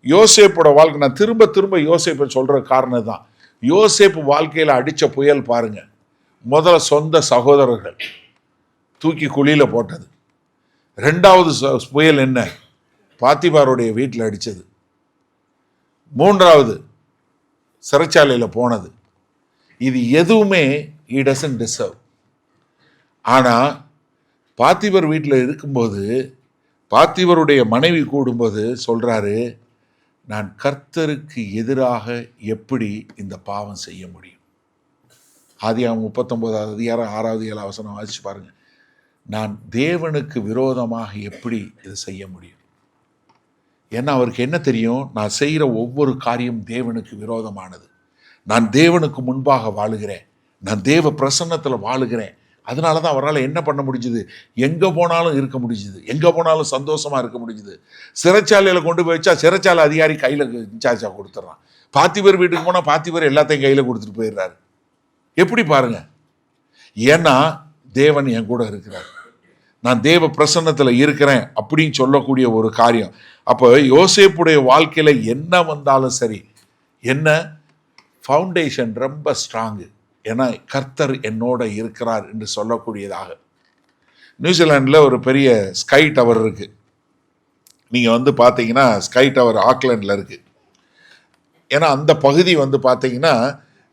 யோசேப்போட வாழ்க்கை, நான் திரும்ப திரும்ப யோசேப்பை சொல்கிற காரணம் தான். யோசேப்பு வாழ்க்கையில் அடித்த புயல் பாருங்க. முதல்ல சொந்த சகோதரர்கள் தூக்கி குழியில் போட்டது. ரெண்டாவது புயல் என்ன, பாத்திபாருடைய வீட்டில் அடித்தது. மூன்றாவது சிறைச்சாலையில் போனது. இது எதுவுமே he doesn't deserve. ஆனால் பாத்திபர் வீட்டில் இருக்கும்போது, பாத்திபருடைய மனைவி கூடும்போது சொல்கிறாரு, நான் கர்த்தருக்கு எதிராக எப்படி இந்த பாவம் செய்ய முடியும். ஆதியாகமம் 39வது அதிகாரம் 6வது 7வது வசனம் வாசிச்சு பாருங்க. நான் தேவனுக்கு விரோதமாக எப்படி இதை செய்ய முடியும்? ஏன்னா அவருக்கு என்ன தெரியும், நான் செய்கிற ஒவ்வொரு காரியம் தேவனுக்கு விரோதமானது. நான் தேவனுக்கு முன்பாக வாழுகிறேன், நான் தேவ பிரசன்னத்தில் வாழுகிறேன். அதனால தான் அவரால் என்ன பண்ண முடிஞ்சுது, எங்கே போனாலும் இருக்க முடிஞ்சுது, எங்கே போனாலும் சந்தோஷமாக இருக்க முடிஞ்சுது. சிறைச்சாலையில் கொண்டு போய் வச்சா சிறைச்சாலை அதிகாரி கையில் இன்சார்ஜாக கொடுத்துட்றான். பாத்திபர் வீட்டுக்கு போனால் பாத்திபர் எல்லாத்தையும் கையில் கொடுத்துட்டு போயிடுறாரு. எப்படி பாருங்க. ஏன்னா தேவன் என் கூட இருக்கிறார், நான் தேவ பிரசன்னத்தில் இருக்கிறேன் அப்படின்னு சொல்லக்கூடிய ஒரு காரியம். அப்போ யோசேப்புடைய வாழ்க்கையில் என்ன வந்தாலும் சரி, என்ன ஃபவுண்டேஷன் ரொம்ப ஸ்ட்ராங்கு. ஏன்னா கர்த்தர் என்னோட இருக்கிறார் என்று சொல்லக்கூடியதாக. நியூசிலாண்டில் ஒரு பெரிய ஸ்கை டவர் இருக்குது. நீங்கள் வந்து பார்த்தீங்கன்னா ஸ்கை டவர் ஆக்லாண்டில் இருக்குது. ஏன்னா அந்த பகுதி வந்து பார்த்தீங்கன்னா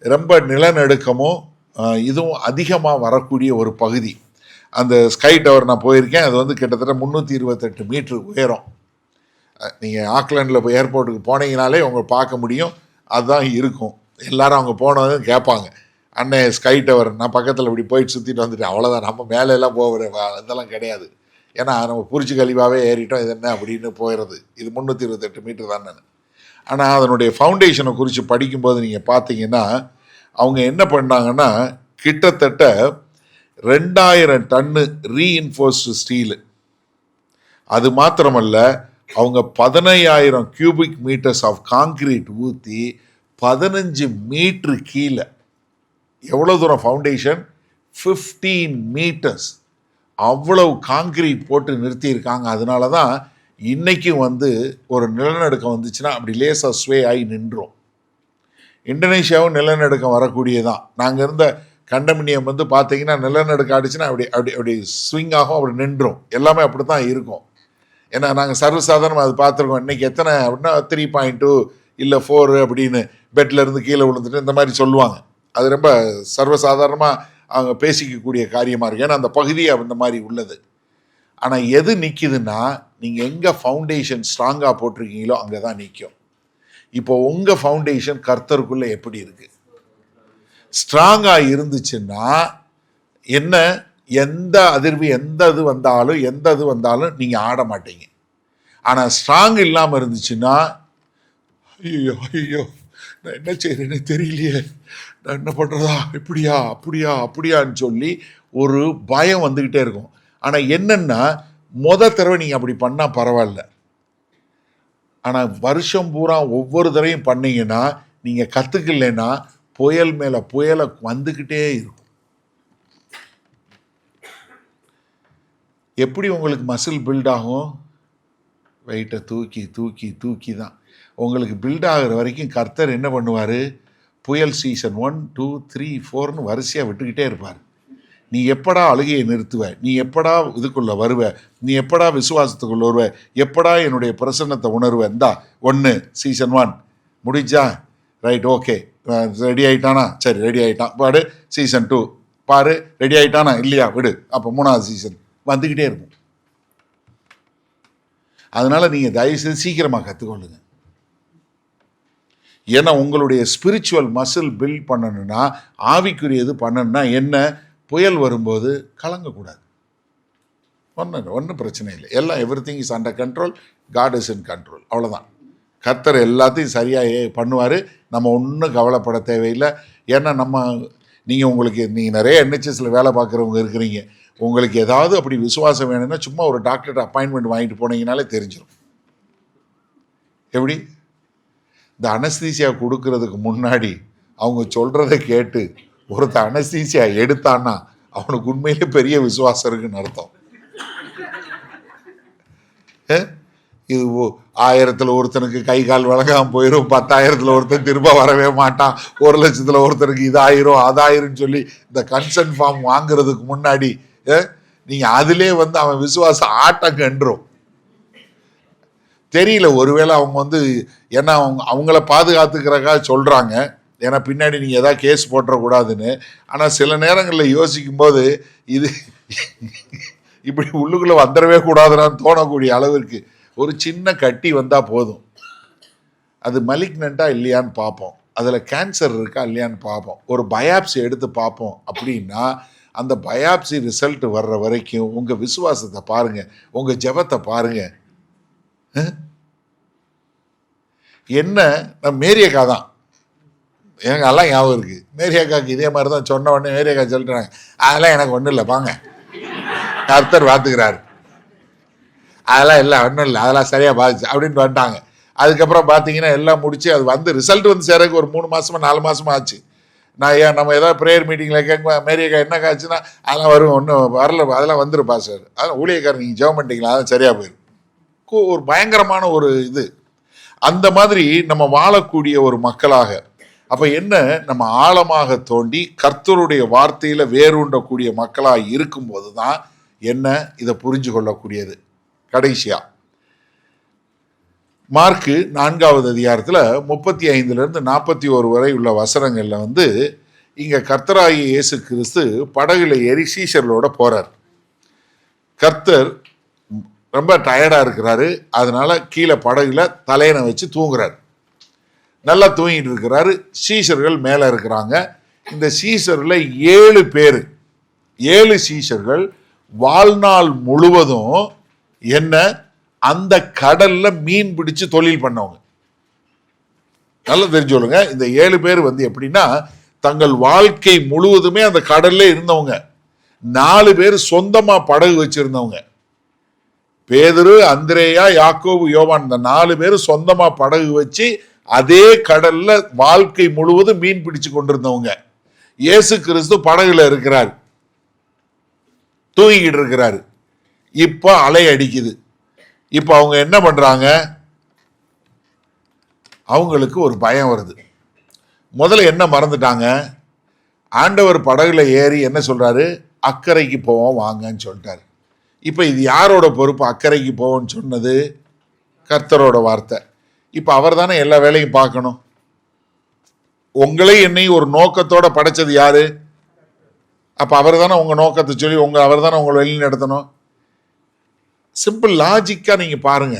ரொம்ப நிலநடுக்கமும் இதுவும் அதிகமாக வரக்கூடிய ஒரு பகுதி. அந்த ஸ்கை டவர் நான் போயிருக்கேன். அது வந்து கிட்டத்தட்ட 328 மீட்டர் உயரம். நீங்கள் ஆக்லாண்டில் போய் ஏர்போர்ட்டுக்கு போனீங்கனாலே உங்களை பார்க்க முடியும். அதுதான் இருக்கும். எல்லாரும் அவங்க போனதும் கேட்பாங்க, அண்ணே ஸ்கை டவர், நான் பக்கத்தில் இப்படி போயிட்டு சுற்றிட்டு வந்துட்டேன், அவ்வளோதான், நம்ம மேலெல்லாம் போகிறேன் இதெல்லாம் கிடையாது. ஏன்னா நம்ம புரிச்சு கழிவாகவே ஏறிட்டோம், இது என்ன அப்படின்னு போயிடுறது. இது 328 மீட்டர் தான். ஆனால் அதனுடைய ஃபவுண்டேஷனை குறித்து படிக்கும்போது நீங்கள் பார்த்தீங்கன்னா அவங்க என்ன பண்ணாங்கன்னா கிட்டத்தட்ட 2000 டன்னு ரீஇன்ஃபோர்ஸ்டு ஸ்டீலு. அது மாத்திரமல்ல, அவங்க 15,000 கியூபிக் மீட்டர்ஸ் ஆஃப் காங்கிரீட் ஊற்றி 15 மீட்ரு கீழே, எவ்வளோ தூரம் ஃபவுண்டேஷன், 15 மீட்டர்ஸ், அவ்வளவு காங்கிரீட் போட்டு நிறுத்தியிருக்காங்க. அதனால தான் இன்றைக்கும் ஒரு நிலநடுக்கம் வந்துச்சுன்னா அப்படி லேசாக ஸ்வே ஆகி நின்றோம். இந்தோனேஷியாவும் நிலநடுக்கம் வரக்கூடியதான். நாங்கள் இருந்த கண்டமினியம் பார்த்தீங்கன்னா நிலநடுக்கம் ஆடிச்சுன்னா அப்படி அப்படி அப்படி ஸ்விங் ஆகும், அப்படி நின்றோம். எல்லாமே அப்படி தான் இருக்கும். ஏன்னா நாங்கள் சர்வசாதாரணமாக அது பார்த்துருக்கோம். இன்றைக்கி எத்தனை அப்படின்னா 3.2 இல்லை 4 அப்படின்னு பெட்லேருந்து கீழே விழுந்துட்டு இந்த மாதிரி சொல்லுவாங்க. அது ரொம்ப சர்வசாதாரணமாக அவங்க பேசிக்கக்கூடிய காரியமாக இருக்குது. ஏன்னா அந்த பகுதி அந்த மாதிரி உள்ளது. ஆனால் எது நிற்கிதுன்னா, நீங்கள் எங்கே ஃபவுண்டேஷன் ஸ்ட்ராங்காக போட்டிருக்கீங்களோ அங்கே தான் நிற்கும். இப்போ உங்கள் ஃபவுண்டேஷன் கர்த்தருக்குள்ளே எப்படி இருக்குது? ஸ்ட்ராங்காக இருந்துச்சுன்னா என்ன, எந்த அதிர்வு எந்த இது வந்தாலும் நீங்கள் ஆட மாட்டீங்க. ஆனால் ஸ்ட்ராங் இல்லாமல் இருந்துச்சுன்னா, ஐயோ ஐயோ நான் என்ன செய்கிறேன்னு தெரியலையே, நான் என்ன பண்ணுறதா, இப்படியா அப்படியா அப்படியான்னு சொல்லி ஒரு பயம் வந்துக்கிட்டே இருக்கும். ஆனால் என்னென்னா, தடவை நீங்கள் அப்படி பண்ணால் பரவாயில்ல. ஆனால் வருஷம் பூரா ஒவ்வொரு தடவையும் பண்ணீங்கன்னா, நீங்கள் கற்றுக்கலைன்னா புயல் மேலே புயலை வந்துக்கிட்டே இருக்கும். எப்படி உங்களுக்கு மசில் பில்ட் ஆகும்? வெயிட்டை தூக்கி தூக்கி தூக்கி தான். உங்களுக்கு பில்ட் ஆகிற வரைக்கும் கர்த்தர் என்ன பண்ணுவார்? புயல் சீசன் 1, 2, 3, 4ன்னு வரிசையாக விட்டுக்கிட்டே இருப்பார். நீ எப்படா அழுகையை நிறுத்துவ, நீ எப்படா இதுக்குள்ளே வருவ, நீ எப்படா விசுவாசத்துக்குள்ளே வருவ, எப்படா என்னுடைய பிரசன்னத்தை உணர்வ. இந்தா 1 சீசன் 1 முடிஞ்சா, ரைட், ஓகே, ரெடி ஆகிட்டானா, சரி ரெடி ஆகிட்டான், பாடு சீசன் 2 பாரு, ரெடி ஆகிட்டானா, இல்லையா விடு, அப்போ 3வது சீசன் வந்துக்கிட்டே இருக்கும். அதனால் நீங்கள் தயவுசெய்து சீக்கிரமாக கற்றுக்கொள்ளுங்க. ஏன்னா உங்களுடைய ஸ்பிரிச்சுவல் மசில் பில்ட் பண்ணணும்னா, ஆவிக்குரியது பண்ணணும்னா என்ன, புயல் வரும்போது கலங்கக்கூடாது. ஒன்றும் பிரச்சனை இல்லை. எல்லாம் everything is under control, God is in control, அவ்வளோதான். கர்த்தர் எல்லாத்தையும் சரியாக பண்ணுவார். நம்ம ஒன்றும் கவலைப்பட தேவையில்லை. ஏன்னா நீங்கள் நிறைய NHSல வேலை பார்க்குறவங்க இருக்கிறீங்க. உங்களுக்கு ஏதாவது அப்படி விசுவாசம் வேணும்னா சும்மா ஒரு டாக்டர்கிட்ட அப்பாயின்மெண்ட் வாங்கிட்டு போனீங்கனாலே தெரிஞ்சிடும். எப்படி இந்த அனஸ்தீசியா கொடுக்கறதுக்கு முன்னாடி அவங்க சொல்கிறத கேட்டு ஒருத்தர் அனஸ்தீசியா எடுத்தான்னா அவனுக்கு உண்மையிலே பெரிய விசுவாசம் இருக்குன்னு அர்த்தம். இது 1000ல் ஒருத்தனுக்கு கை கால் வழங்காமல் போயிடும், 10,000ல் ஒருத்தன் திரும்ப வரவே மாட்டான், 1,00,000ல் ஒருத்தனுக்கு இதாயிரும் அதாயிரும் சொல்லி இந்த கன்சென்ட் ஃபார்ம் வாங்குறதுக்கு முன்னாடி நீங்கள் அதிலே அவன் விசுவாசம் ஆட்டம் கண்டுரும். தெரியல, ஒருவேளை அவங்க ஏன்னா அவங்கள பாதுகாத்துக்கிறக்காக சொல்கிறாங்க, ஏன்னா பின்னாடி நீங்கள் எதாவது கேஸ் போட்டுறக்கூடாதுன்னு. ஆனால் சில நேரங்களில் யோசிக்கும்போது இது இப்படி உள்ளுக்குள்ளே வந்துடவே கூடாதுன்னு தோணக்கூடிய அளவிற்கு ஒரு சின்ன கட்டி வந்தால் போதும், அது மலிக்னண்ட்டாக இல்லையான்னு பார்ப்போம், அதில் கேன்சர் இருக்கா இல்லையான்னு பார்ப்போம், ஒரு பயாப்சி எடுத்து பார்ப்போம். அப்படின்னா அந்த பயாப்சி ரிசல்ட் வர்ற வரைக்கும் உங்கள் விசுவாசத்தை பாருங்கள், உங்கள் ஜெபத்தை பாருங்கள். என்ன, மேரியக்கா தான் எல்லாம் ஞாபகம் இருக்குது. மேரியக்காவுக்கு இதே மாதிரி தான் சொன்ன உடனே மேரியக்கா சொல்லிட்டாங்க, அதெல்லாம் எனக்கு ஒன்றும் இல்லை, வாங்க கர்த்தர் பார்த்துக்கிறாரு, அதெல்லாம் இல்லை, ஒன்றும் இல்லை, அதெல்லாம் சரியாக பாதிச்சு அப்படின்னு வந்துட்டாங்க. அதுக்கப்புறம் பார்த்தீங்கன்னா எல்லாம் முடிச்சு அது ரிசல்ட் சேரக்கு ஒரு 3 மாதமா 4 மாதமா ஆச்சு. நான் நம்ம ஏதாவது ப்ரேயர் மீட்டிங்கில் கேட்க, மேரியக்கா என்ன காய்ச்சுன்னா அதெல்லாம் வரும், ஒன்றும் வரல, அதெல்லாம் வந்துருப்பா சார், அதெல்லாம் ஊழியக்காரர் நீங்கள் ஜெபம் பண்ணிட்டீங்களா, அதெல்லாம் சரியாக போயிடும். ஒரு பயங்கரமான ஒரு இது. அந்த மாதிரி நம்ம வாழக்கூடிய ஒரு மக்களாக, அப்போ என்ன, நம்ம ஆழமாக தோண்டி கர்த்தருடைய வார்த்தையில் வேரூன்றக்கூடிய மக்களாக இருக்கும்போது தான் என்ன இதை புரிஞ்சு கொள்ளக்கூடியது. கடைசியா மார்க்கு 4வது அதிகாரத்தில் 35லிருந்து 41 வரை உள்ள வசனங்களில் இங்கே கர்த்தராகிய இயேசு கிறிஸ்து படகுல ஏறி சீஷர்களோட போகிறார். கர்த்தர் ரொம்ப டயர்டாக இருக்கிறாரு. அதனால கீழே படகுல தலையணை வச்சு தூங்குறாரு. நல்லா தூங்கிட்டு இருக்கிறாரு. சீஷர்கள் மேலே இருக்கிறாங்க. இந்த சீஷரில் 7 பேர், 7 சீஷர்கள் வாழ்நாள் முழுவதும் என்ன அந்த கடல்ல மீன் பிடிச்சு தொழில் பண்ணவங்க. நல்லா தெரிஞ்சு சொல்லுங்க. இந்த 7 பேர் எப்படின்னா தங்கள் வாழ்க்கை முழுவதுமே அந்த கடல்ல இருந்தவங்க. 4 பேர் சொந்தமா படகு வச்சிருந்தவங்க. பேதுரு, அந்திரேயா, யாக்கோபு, யோவான், இந்த 4 பேர் சொந்தமா படகு வச்சு அதே கடல்ல வாழ்க்கை முழுவதும் மீன் பிடிச்சு கொண்டிருந்தவங்க. இயேசு கிறிஸ்து படகுல இருக்கிறார், தூங்கிட்டு இருக்கிறாரு. இப்ப அலை அடிக்குது. இப்ப அவங்க என்ன பண்றாங்க? அவங்களுக்கு ஒரு பயம் வருது. முதல்ல என்ன மறந்துட்டாங்க? ஆண்டவர் படகுல ஏறி என்ன சொல்றாரு? அக்கறைக்கு போவோம் வாங்கன்னு சொல்லிட்டாரு. இப்ப இது யாரோட பொறுப்பு? அக்கறைக்கு போவோம்னு சொன்னது கர்த்தரோட வார்த்தை. இப்ப அவர் தானே எல்லா வேலையும் பார்க்கணும். உங்களை என்னையும் ஒரு நோக்கத்தோட படைச்சது யாரு? அப்ப அவர் தானே உங்க நோக்கத்தை சொல்லி அவர் தானே உங்களை வெளியில் நடத்தணும். சிம்பிள் லாஜிக்கா நீங்க பாருங்க.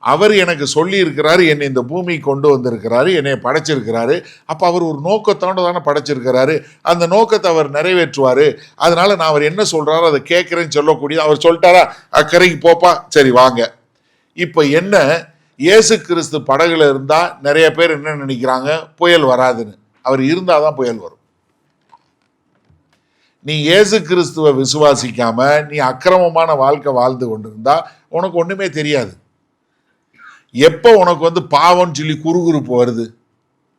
அவர் எனக்கு சொல்லி இருக்கிறாரு, என்னை இந்த பூமி கொண்டு வந்திருக்கிறாரு, என்னை படைச்சிருக்கிறாரு. அப்ப அவர் ஒரு நோக்கத்தோட தானே படைச்சிருக்கிறாரு. அந்த நோக்கத்தை அவர் நிறைவேற்றுவாரு. அதனால நான் அவர் என்ன சொல்றாரோ அதை கேட்கிறேன்னு சொல்லக்கூடிய, அவர் சொல்லிட்டாரா அக்கறைக்கு போப்பா, சரி வாங்க. இப்ப என்ன, இயேசு கிறிஸ்து படகுல இருந்தா நிறைய பேர் என்ன நினைக்கிறாங்க? புயல் வராதுன்னு. அவர் இருந்தாதான் புயல் வரும். நீ இயேசு கிறிஸ்துவை விசுவாசிக்காம நீ அக்கிரமமான வாழ்க்கை வாழ்ந்து கொண்டிருந்தா உனக்கு ஒண்ணுமே தெரியாது. எப்போ உனக்கு பாவம்னு சொல்லி குறுகுறுப்பு வருது?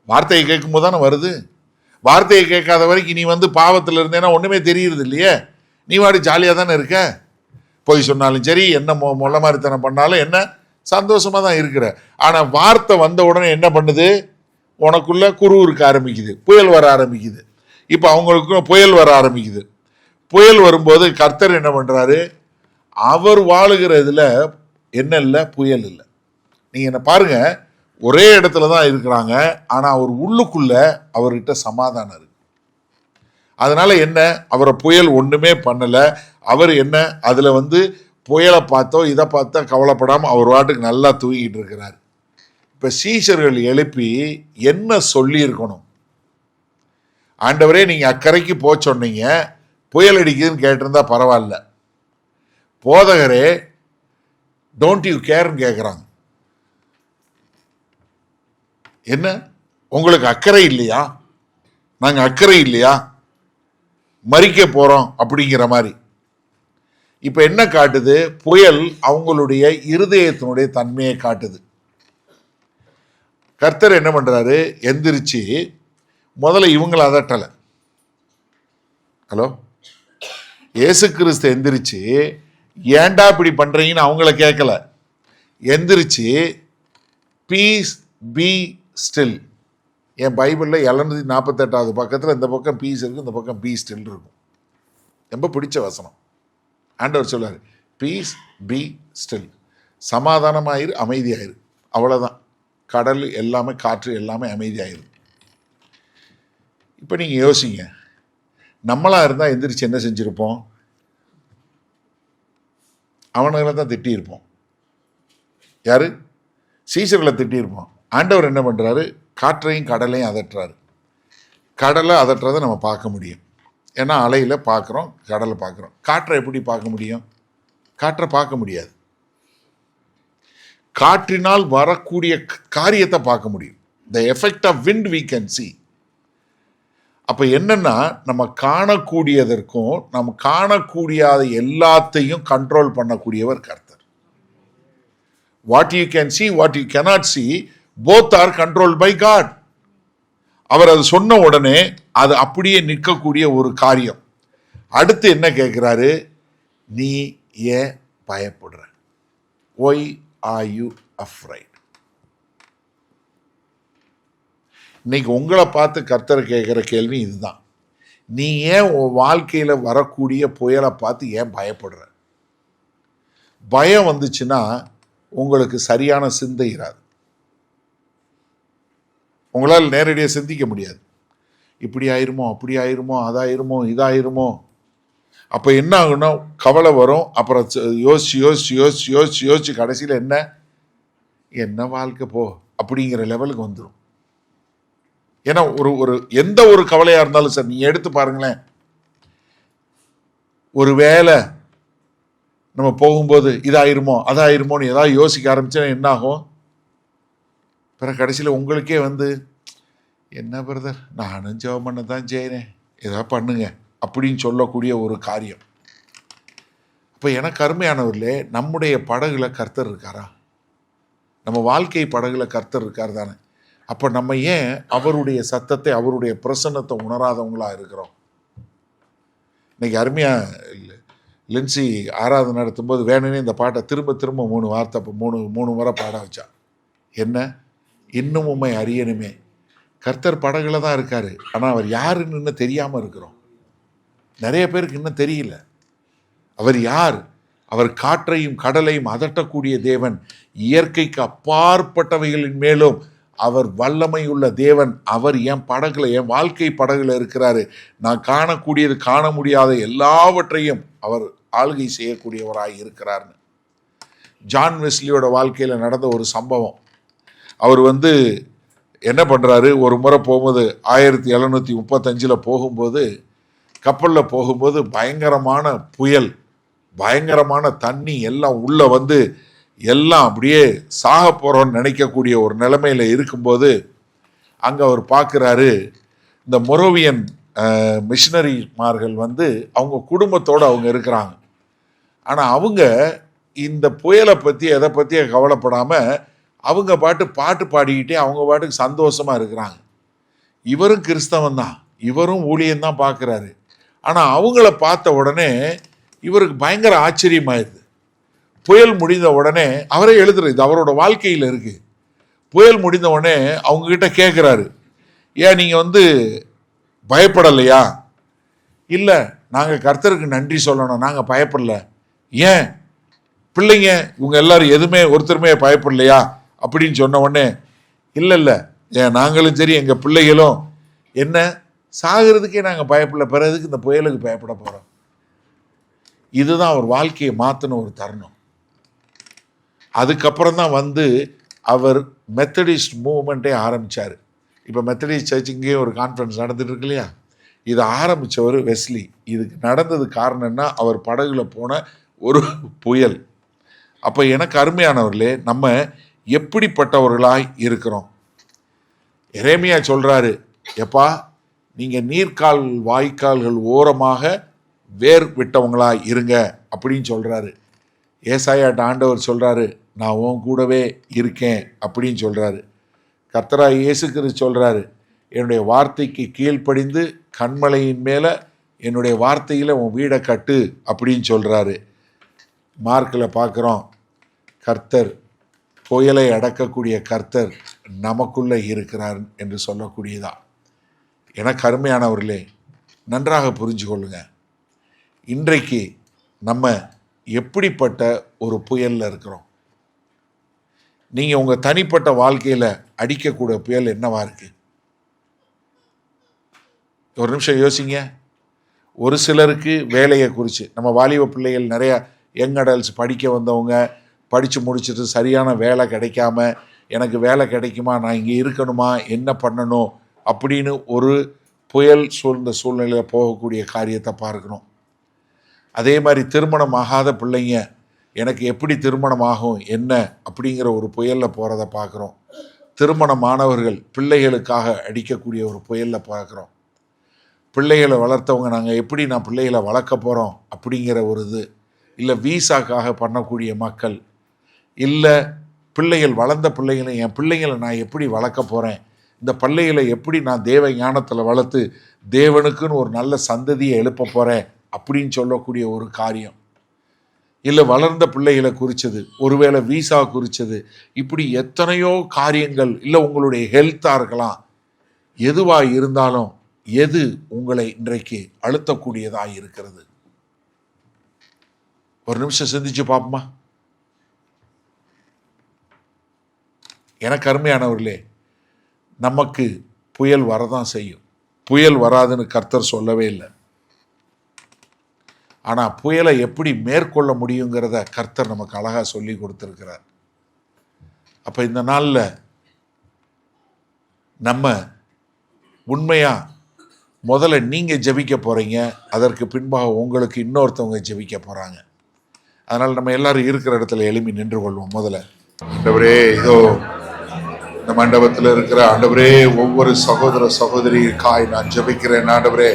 வார்த்தையை கேட்கும் போது தானே வருது. வார்த்தையை கேட்காத வரைக்கும் நீ பாவத்தில் இருந்தேன்னா ஒண்ணுமே தெரியுறது இல்லையே. நீ வாடி ஜாலியாக தானே இருக்க. பொய் சொன்னாலும் சரி, என்ன மொள்ள மாதிரித்தனம் பண்ணாலும் என்ன, சந்தோஷமா தான் இருக்கிற. ஆனா வார்த்தை வந்த உடனே என்ன பண்ணுது? உனக்குள்ள குறுகுறுக்க ஆரம்பிக்குது, புயல் வர ஆரம்பிக்குது. இப்ப அவங்களுக்கு புயல் வர ஆரம்பிக்குது. புயல் வரும்போது கர்த்தர் என்ன பண்றாரு? அவர் வாழுகிற இதுல என்ன இல்லை? புயல் இல்லை. நீங்க என்ன பாருங்க, ஒரே இடத்துல தான் இருக்கிறாங்க. ஆனா அவர் உள்ளுக்குள்ள அவர்கிட்ட சமாதானம் இருக்கு. அதனால என்ன, அவரை புயல் ஒண்ணுமே பண்ணல. அவர் என்ன அதுல புயலை பார்த்தோ இதை பார்த்தோ கவலைப்படாம அவர் வாட்டுக்கு நல்லா தூங்கிட்டு இருக்கிறார். இப்ப சீஷர்கள் எழுப்பி என்ன சொல்லி இருக்கணும்? ஆண்டவரே நீங்க அக்கறைக்கு போ சொன்னீங்க, புயல் அடிக்குதுன்னு கேட்டிருந்தா பரவாயில்ல. போதகரே டோன்ட் யூ கேர்ன்னு கேட்குறாங்க. என்ன உங்களுக்கு அக்கறை இல்லையா? நாங்க அக்கறை இல்லையா? மறிக்க போறோம் அப்படிங்கிற மாதிரி. இப்ப என்ன காட்டுது? புயல் அவங்களுடைய இருதயத்தினுடைய தன்மையை காட்டுது. கர்த்தர் என்ன பண்றாரு? எந்திரிச்சு முதல்ல இவங்களை அதட்டல. ஹலோ, இயேசு கிறிஸ்து எந்திரிச்சு ஏன்டா இப்படி பண்றீங்கன்னு அவங்கள கேட்கல. எந்திரிச்சு பீஸ் பி ஸ்டில். என் பைபிளில் 748வது பக்கத்தில் இந்த பக்கம் பீஸ் இருக்கு, இந்த பக்கம் பி ஸ்டில் இருக்கும். ரொம்ப பிடிச்ச வசனம். ஆண்டவர் சொல்றாரு பீஸ் பி ஸ்டில், சமாதானமாயிரு, அமைதியாயிரு. அவ்வளோதான். கடல் எல்லாமே, காற்று எல்லாமே அமைதியாயிரு. இப்போ நீங்கள் யோசிங்க, நம்மளா இருந்தால் எந்திரிச்சு என்ன செஞ்சுருப்போம்? அவனுங்களை தான் திட்டியிருப்போம். யாரு? சீசர்களை திட்டியிருப்போம். ஆண்டவர் என்ன பண்ணுறாரு? காற்றையும் கடலையும் அதட்டுறாரு. கடலை அதட்டுறதை நம்ம பார்க்க முடியும், ஏன்னா அலையில் பார்க்குறோம், கடலை பார்க்குறோம். காற்றை எப்படி பார்க்க முடியும்? காற்றை பார்க்க முடியாது. காற்றினால் வரக்கூடிய காரியத்தை பார்க்க முடியும். The effect of wind we can see. அப்போ என்னன்னா, நம்ம காணக்கூடியதற்கும் நம்ம காணக்கூடியாத எல்லாத்தையும் கண்ட்ரோல் பண்ணக்கூடியவர் கர்த்தர். What you can see, what you cannot see, both are controlled by God. அவர் அது சொன்ன உடனே அது அப்படியே நிற்கக்கூடிய ஒரு காரியம். அடுத்து என்ன கேட்கிறாரு? நீ ஏன் பயப்படுற? Why are you afraid? இன்னைக்கு உங்களை பார்த்து கர்த்தர் கேட்கிற கேள்வி இதுதான். நீ ஏன் உன் வாழ்க்கையில வரக்கூடிய புயலை பார்த்து ஏன் பயப்படுற? பயம் வந்துச்சுன்னா உங்களுக்கு சரியான சிந்தை இராது. உங்களால் நேரடியாக சிந்திக்க முடியாது. இப்படி ஆயிருமோ, அப்படி ஆயிருமோ, அதாயிருமோ, இதாயிருமோ. அப்போ என்ன ஆகுன்னா கவலை வரும். அப்புறம் யோசிச்சு யோசிச்சு யோசிச்சு யோசிச்சு யோசிச்சு கடைசியில் என்ன வாழ்க்கை போ அப்படிங்கிற லெவலுக்கு வந்துடும். ஏன்னா ஒரு எந்த ஒரு கவலையா இருந்தாலும் சார் நீங்க எடுத்து பாருங்களேன். ஒரு வேலை நம்ம போகும்போது இதாயிருமோ அதாயிருமோன்னு ஏதாவது யோசிக்க ஆரம்பிச்சா என்ன ஆகும்? பிறகு கடைசியில் உங்களுக்கே என்ன பிரதர் நானும் ஜெபம் பண்ண தான் செய்கிறேன், ஏதாவது பண்ணுங்க அப்படின்னு சொல்லக்கூடிய ஒரு காரியம். இப்போ எனக்கு அருமையானவர்களே, நம்முடைய படகுல கர்த்தர் இருக்காரா? நம்ம வாழ்க்கை படகுல கர்த்தர் இருக்கார் தானே. அப்போ நம்ம ஏன் அவருடைய சத்தத்தை அவருடைய பிரசன்னத்தை உணராதவங்களா இருக்கிறோம்? இன்னைக்கு அருமையாக லின்சி ஆராதனை நடத்தும்போது வேணும்னே இந்த பாட்டை திரும்ப திரும்ப 3 வார்த்தை மூணு முறை பாட வச்சா. என்ன? இன்னும் உண்மை அறியணுமே. கர்த்தர் படகுல தான் இருக்காரு, ஆனால் அவர் யாருன்னு இன்னும் தெரியாமல் இருக்கிறோம். நிறைய பேருக்கு இன்னும் தெரியல அவர் யார். அவர் காற்றையும் கடலையும் அதட்டக்கூடிய தேவன், இயற்கைக்கு அப்பாற்பட்டவைகளின் மேலும் அவர் வல்லமை உள்ள தேவன். அவர் என் படகுல, என் வாழ்க்கை படகுல இருக்கிறாரு. நான் காணக்கூடியது காண முடியாத எல்லாவற்றையும் அவர் ஆளுகை செய்யக்கூடியவராய் இருக்கிறார்னு. ஜான் வெஸ்லியோட வாழ்க்கையில் நடந்த ஒரு சம்பவம். அவர் என்ன பண்ணுறாரு, ஒரு முறை போகும்போது 1735 போகும்போது, கப்பலில் போகும்போது பயங்கரமான புயல், பயங்கரமான தண்ணி எல்லாம் உள்ள எல்லாம் அப்படியே சாக போகிறோன்னு நினைக்கக்கூடிய ஒரு நிலைமையில் இருக்கும்போது அங்கே அவர் பார்க்குறாரு, இந்த மொரோவியன் மிஷினரிமார்கள் அவங்க குடும்பத்தோடு அவங்க இருக்கிறாங்க. ஆனால் அவங்க இந்த புயலை பற்றி எதை பற்றிய கவலைப்படாமல் அவங்க பாட்டு பாடிக்கிட்டே அவங்க பாட்டுக்கு சந்தோஷமாக இருக்கிறாங்க. இவரும் கிறிஸ்தவன் தான், இவரும் ஊழியந்தான் பார்க்குறாரு. ஆனால் அவங்கள பார்த்த உடனே இவருக்கு பயங்கர ஆச்சரியமாயிருது. புயல் முடிந்த உடனே அவரே எழுதுறது, இது அவரோட வாழ்க்கையில் இருக்கு. புயல் முடிந்த உடனே அவங்க கிட்ட கேட்குறாரு, ஏன் நீங்கள் பயப்படலையா? இல்லை, நாங்கள் கர்த்தருக்கு நன்றி சொல்லணும், நாங்கள் பயப்படல. ஏன் பிள்ளைங்க இவங்க எல்லாரும் எதுவுமே ஒருத்தருமே பயப்படலையா அப்படின்னு சொன்ன உடனே, இல்லை ஏன் நாங்களும் சரி எங்கள் பிள்ளைகளும் என்ன சாகிறதுக்கே நாங்கள் பயப்படல, பிறகுக்கு இந்த புயலுக்கு பயப்பட போகிறோம். இதுதான் அவர் வாழ்க்கையை மாற்றின ஒரு தருணம். அதுக்கப்புறம் தான் அவர் மெத்தடிஸ்ட் மூவ்மெண்ட்டே ஆரம்பித்தார். இப்போ மெத்தடிஸ்ட் சர்ச் இங்கேயும் ஒரு கான்ஃபரன்ஸ் நடந்துட்டு இருக்கு இல்லையா, இதை ஆரம்பித்தவர் வெஸ்லி. இதுக்கு நடந்தது காரணம்னா அவர் படகுல போன ஒரு புயல். அப்போ எனக்கு அருமையானவர்களே, நம்ம எப்படிப்பட்டவர்களாய் இருக்கிறோம்? எரேமியா சொல்கிறாரு, எப்பா நீங்கள் நீர்க்கால் வாய்க்கால்கள் ஓரமாக வேர் விட்டவங்களாய் இருங்க அப்படின்னு சொல்கிறாரு. ஏசாயாட்ட ஆண்டவர் சொல்கிறாரு, நான் உன் கூடவே இருக்கேன் அப்படின்னு சொல்கிறாரு. கர்த்தராகிய இயேசு கிறிஸ்து சொல்கிறாரு, என்னுடைய வார்த்தைக்கு கீழ்ப்படிந்து கண்மலையின் மேலே என்னுடைய வார்த்தையில் உன் வீடை கட்டு அப்படின்னு சொல்கிறாரு. மார்க்கில் பார்க்குறோம், கர்த்தர் புயலை அடக்கக்கூடிய கர்த்தர் நமக்குள்ளே இருக்கிறார் என்று சொல்லக்கூடியதா. எனக்கு அருமையானவர்களே, நன்றாக புரிஞ்சு கொள்ளுங்க, இன்றைக்கு நம்ம எப்படிப்பட்ட ஒரு புயலில் இருக்கிறோம். நீங்கள் உங்கள் தனிப்பட்ட வாழ்க்கையில் அடிக்கக்கூடிய புயல் என்னவா இருக்கு? ஒரு நிமிஷம் யோசிங்க. ஒரு சிலருக்கு வேலையை குறித்து, நம்ம வாலிப பிள்ளைகள் நிறையா யங் அடல்ட்ஸ் படிக்க வந்தவங்க, படித்து முடிச்சுட்டு சரியான வேலை கிடைக்காம, எனக்கு வேலை கிடைக்குமா, நான் இங்கே இருக்கணுமா, என்ன பண்ணணும் அப்படின்னு ஒரு புயல் சூழ்ந்த சூழ்நிலையில் போகக்கூடிய காரியத்தை பார்க்கணும். அதே மாதிரி திருமணம் ஆகாத பிள்ளைங்க, எனக்கு எப்படி திருமணம் ஆகும் என்ன அப்படிங்கிற ஒரு புயலில் போகிறத பார்க்குறோம். திருமணமானவர்கள் பிள்ளைகளுக்காக அடிக்கக்கூடிய ஒரு புயலில் பார்க்குறோம். பிள்ளைகளை வளர்த்தவங்க, நாங்கள் எப்படி நான் பிள்ளைகளை வளர்க்க போகிறோம் அப்படிங்கிற ஒரு இது, இல்லை வீசாக்காக பண்ணக்கூடிய மக்கள், இல்லை பிள்ளைகள் வளர்ந்த பிள்ளைகளை, என் பிள்ளைகளை நான் எப்படி வளர்க்க போகிறேன், இந்த பிள்ளைகளை எப்படி நான் தேவ ஞானத்தில் வளர்த்து தேவனுக்குன்னு ஒரு நல்ல சந்ததியை எழுப்ப போகிறேன் அப்படின்னு சொல்லக்கூடிய ஒரு காரியம், இல்லை வளர்ந்த பிள்ளைகளை குறித்தது, ஒருவேளை வீசா குறித்தது, இப்படி எத்தனையோ காரியங்கள், இல்லை உங்களுடைய ஹெல்த்தாக இருக்கலாம். எதுவாக இருந்தாலும் எது உங்களை இன்றைக்கு அழுத்தக்கூடியதாக இருக்கிறது? ஒரு நிமிஷம் சிந்திச்சு பார்ப்போமா? எனக்கு அருமையானவர்களே, நமக்கு புயல் வரதான் செய்யும். புயல் வராதுன்னு கர்த்தர் சொல்லவே இல்லை. ஆனால் புயலை எப்படி மேற்கொள்ள முடியுங்கிறத கர்த்தர் நமக்கு அழகாக சொல்லி கொடுத்துருக்கிறார். அப்போ இந்த நாளில் நம்ம உண்மையாக முதல்ல நீங்கள் ஜெபிக்க போகிறீங்க, அதற்கு பின்பாக உங்களுக்கு இன்னொருத்தவங்க ஜெபிக்க போகிறாங்க. அதனால் நம்ம எல்லாரும் இருக்கிற இடத்துல எழுப்பி நின்று கொள்வோம். முதல்ல ஆண்டவரே, இதோ இந்த மண்டபத்தில் இருக்கிற ஆண்டவரே, ஒவ்வொரு சகோதர சகோதரிக்காய் நான் ஜெபிக்கிறேன். ஆண்டவரே,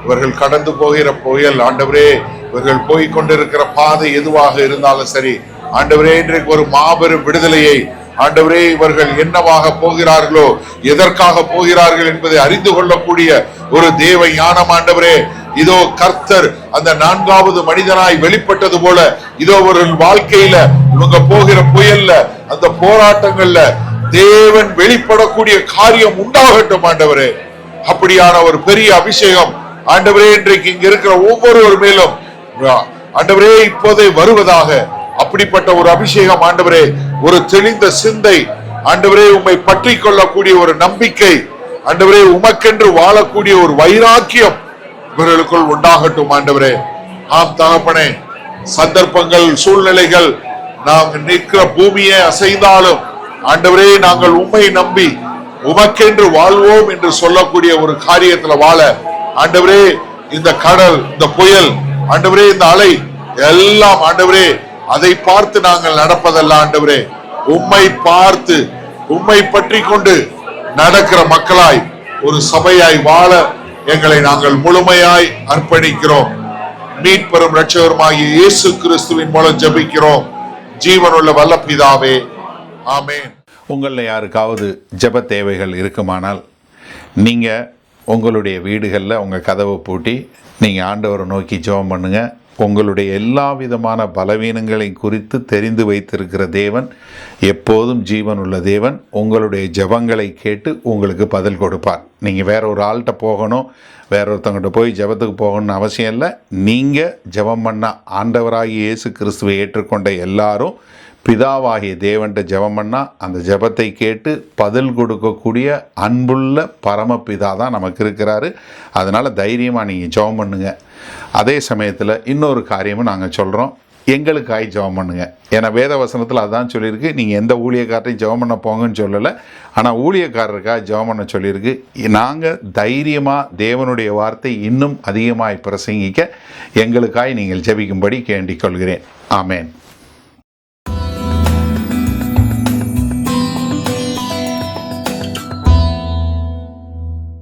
இவர்கள் கடந்து போகிற புயல், ஆண்டவரே, இவர்கள் போய்கொண்டிருக்கிற பாதை எதுவாக இருந்தாலும் சரி, ஆண்டவரே, இன்றைக்கு ஒரு மாபெரும் விடுதலையை, ஆண்டவரே, இவர்கள் என்னவாக போகிறார்களோ, எதற்காக போகிறார்கள் என்பதை அறிந்து கொள்ளக்கூடிய ஒரு தேவ ஞானம், ஆண்டவரே, இதோ கர்த்தர் அந்த 4வது மனிதனாய் வெளிப்பட்டது போல, இதோ ஒரு வாழ்க்கையில இவங்க போகிற புயல்ல, அந்த போராட்டங்கள்ல தேவன் வெளிப்படக்கூடிய காரியம் உண்டாகட்டும். ஆண்டவரே, அப்படியான ஒரு பெரிய அபிஷேகம் ஆண்டவரே இன்றைக்கு இங்க இருக்கிற ஒவ்வொருவர் மேலும் ஆண்டவரே இப்போதே வருவதாக. அப்படிப்பட்ட ஒரு அபிஷேகம் ஆண்டவரே, ஒரு தெளிந்த சிந்தை ஆண்டவரே, உம்மை பற்றி கொள்ளக்கூடிய ஒரு நம்பிக்கை ஆண்டவரே, உமக்கென்று வாழக்கூடிய ஒரு வைராக்கியம் இவர்களுக்குள் உண்டாகட்டும். ஆண்டவரே, ஆம் தகப்பனே, சந்தர்ப்பங்கள் சூழ்நிலைகள் நாங்கள் நிற்கிற பூமியை அசைந்தாலும் ஆண்டவரே, நாங்கள் உம்மை நம்பி உமக்கென்று வாழ்வோம் என்று சொல்லக்கூடிய ஒரு காரியத்துல வாழ ஆண்டவரே, இந்த கடல், இந்த புயல், ஆண்டவரே, இந்த அலை எல்லாம் ஆண்டவரே, அதை பார்த்து நாங்கள் நடப்பதல்ல ஆண்டவரே, உம்மை பார்த்து உம்மை பற்றி கொண்டு நடக்கிற மக்களாய் ஒரு சபையாய் வாழ எங்களை நாங்கள் முழுமையாய் அர்ப்பணிக்கிறோம். மீட்பெரும் இரட்சகருமாகிய இயேசு கிறிஸ்துவின் மூலம் ஜெபிக்கிறோம் ஜீவனுள்ள வல்ல பிதாவே, ஆமென். உங்களில் யாருக்காவது ஜெப தேவைகள் இருக்குமானால் நீங்கள் உங்களுடைய வீடுகளில் உங்கள் கதவை பூட்டி நீங்கள் ஆண்டவரை நோக்கி ஜெபம் பண்ணுங்கள். உங்களுடைய எல்லா விதமான பலவீனங்களை குறித்து தெரிந்து வைத்திருக்கிற தேவன், எப்போதும் ஜீவனுள்ள தேவன், உங்களுடைய ஜெபங்களை கேட்டு உங்களுக்கு பதில் கொடுப்பார். நீங்கள் வேற ஒரு ஆள்கிட்ட போகணும், வேற ஒருத்தவங்கிட்ட போய் ஜெபத்துக்கு போகணும்னு அவசியம் இல்லை. நீங்கள் ஜெபம் பண்ண ஆண்டவராகிய இயேசு கிறிஸ்துவை ஏற்றுக்கொண்ட எல்லாரும் பிதாவாகிய தேவன்கிட்ட ஜெபம் பண்ணால் அந்த ஜெபத்தை கேட்டு பதில் கொடுக்கக்கூடிய அன்புள்ள பரமபிதா தான் நமக்கு இருக்கிறாரு. அதனால் தைரியமாக நீங்கள் ஜெபம் பண்ணுங்க. அதே சமயத்தில் இன்னொரு காரியமும் நாங்கள் சொல்கிறோம், எங்களுக்காய் ஜெபம் பண்ணுங்க. ஏன்னா வேத வசனத்தில் அதான் சொல்லியிருக்கு, நீங்கள் எந்த ஊழியக்காரரையும் ஜெபம் பண்ண போங்கன்னு சொல்லலை, ஆனால் ஊழியக்காரருக்காக ஜெபம் பண்ண சொல்லியிருக்கு. நாங்கள் தைரியமாக தேவனுடைய வார்த்தை இன்னும் அதிகமாய் பிரசங்கிக்க எங்களுக்காய் நீங்கள் ஜெபிக்கும்படி கேண்டிக் கொள்கிறேன். ஆமேன்.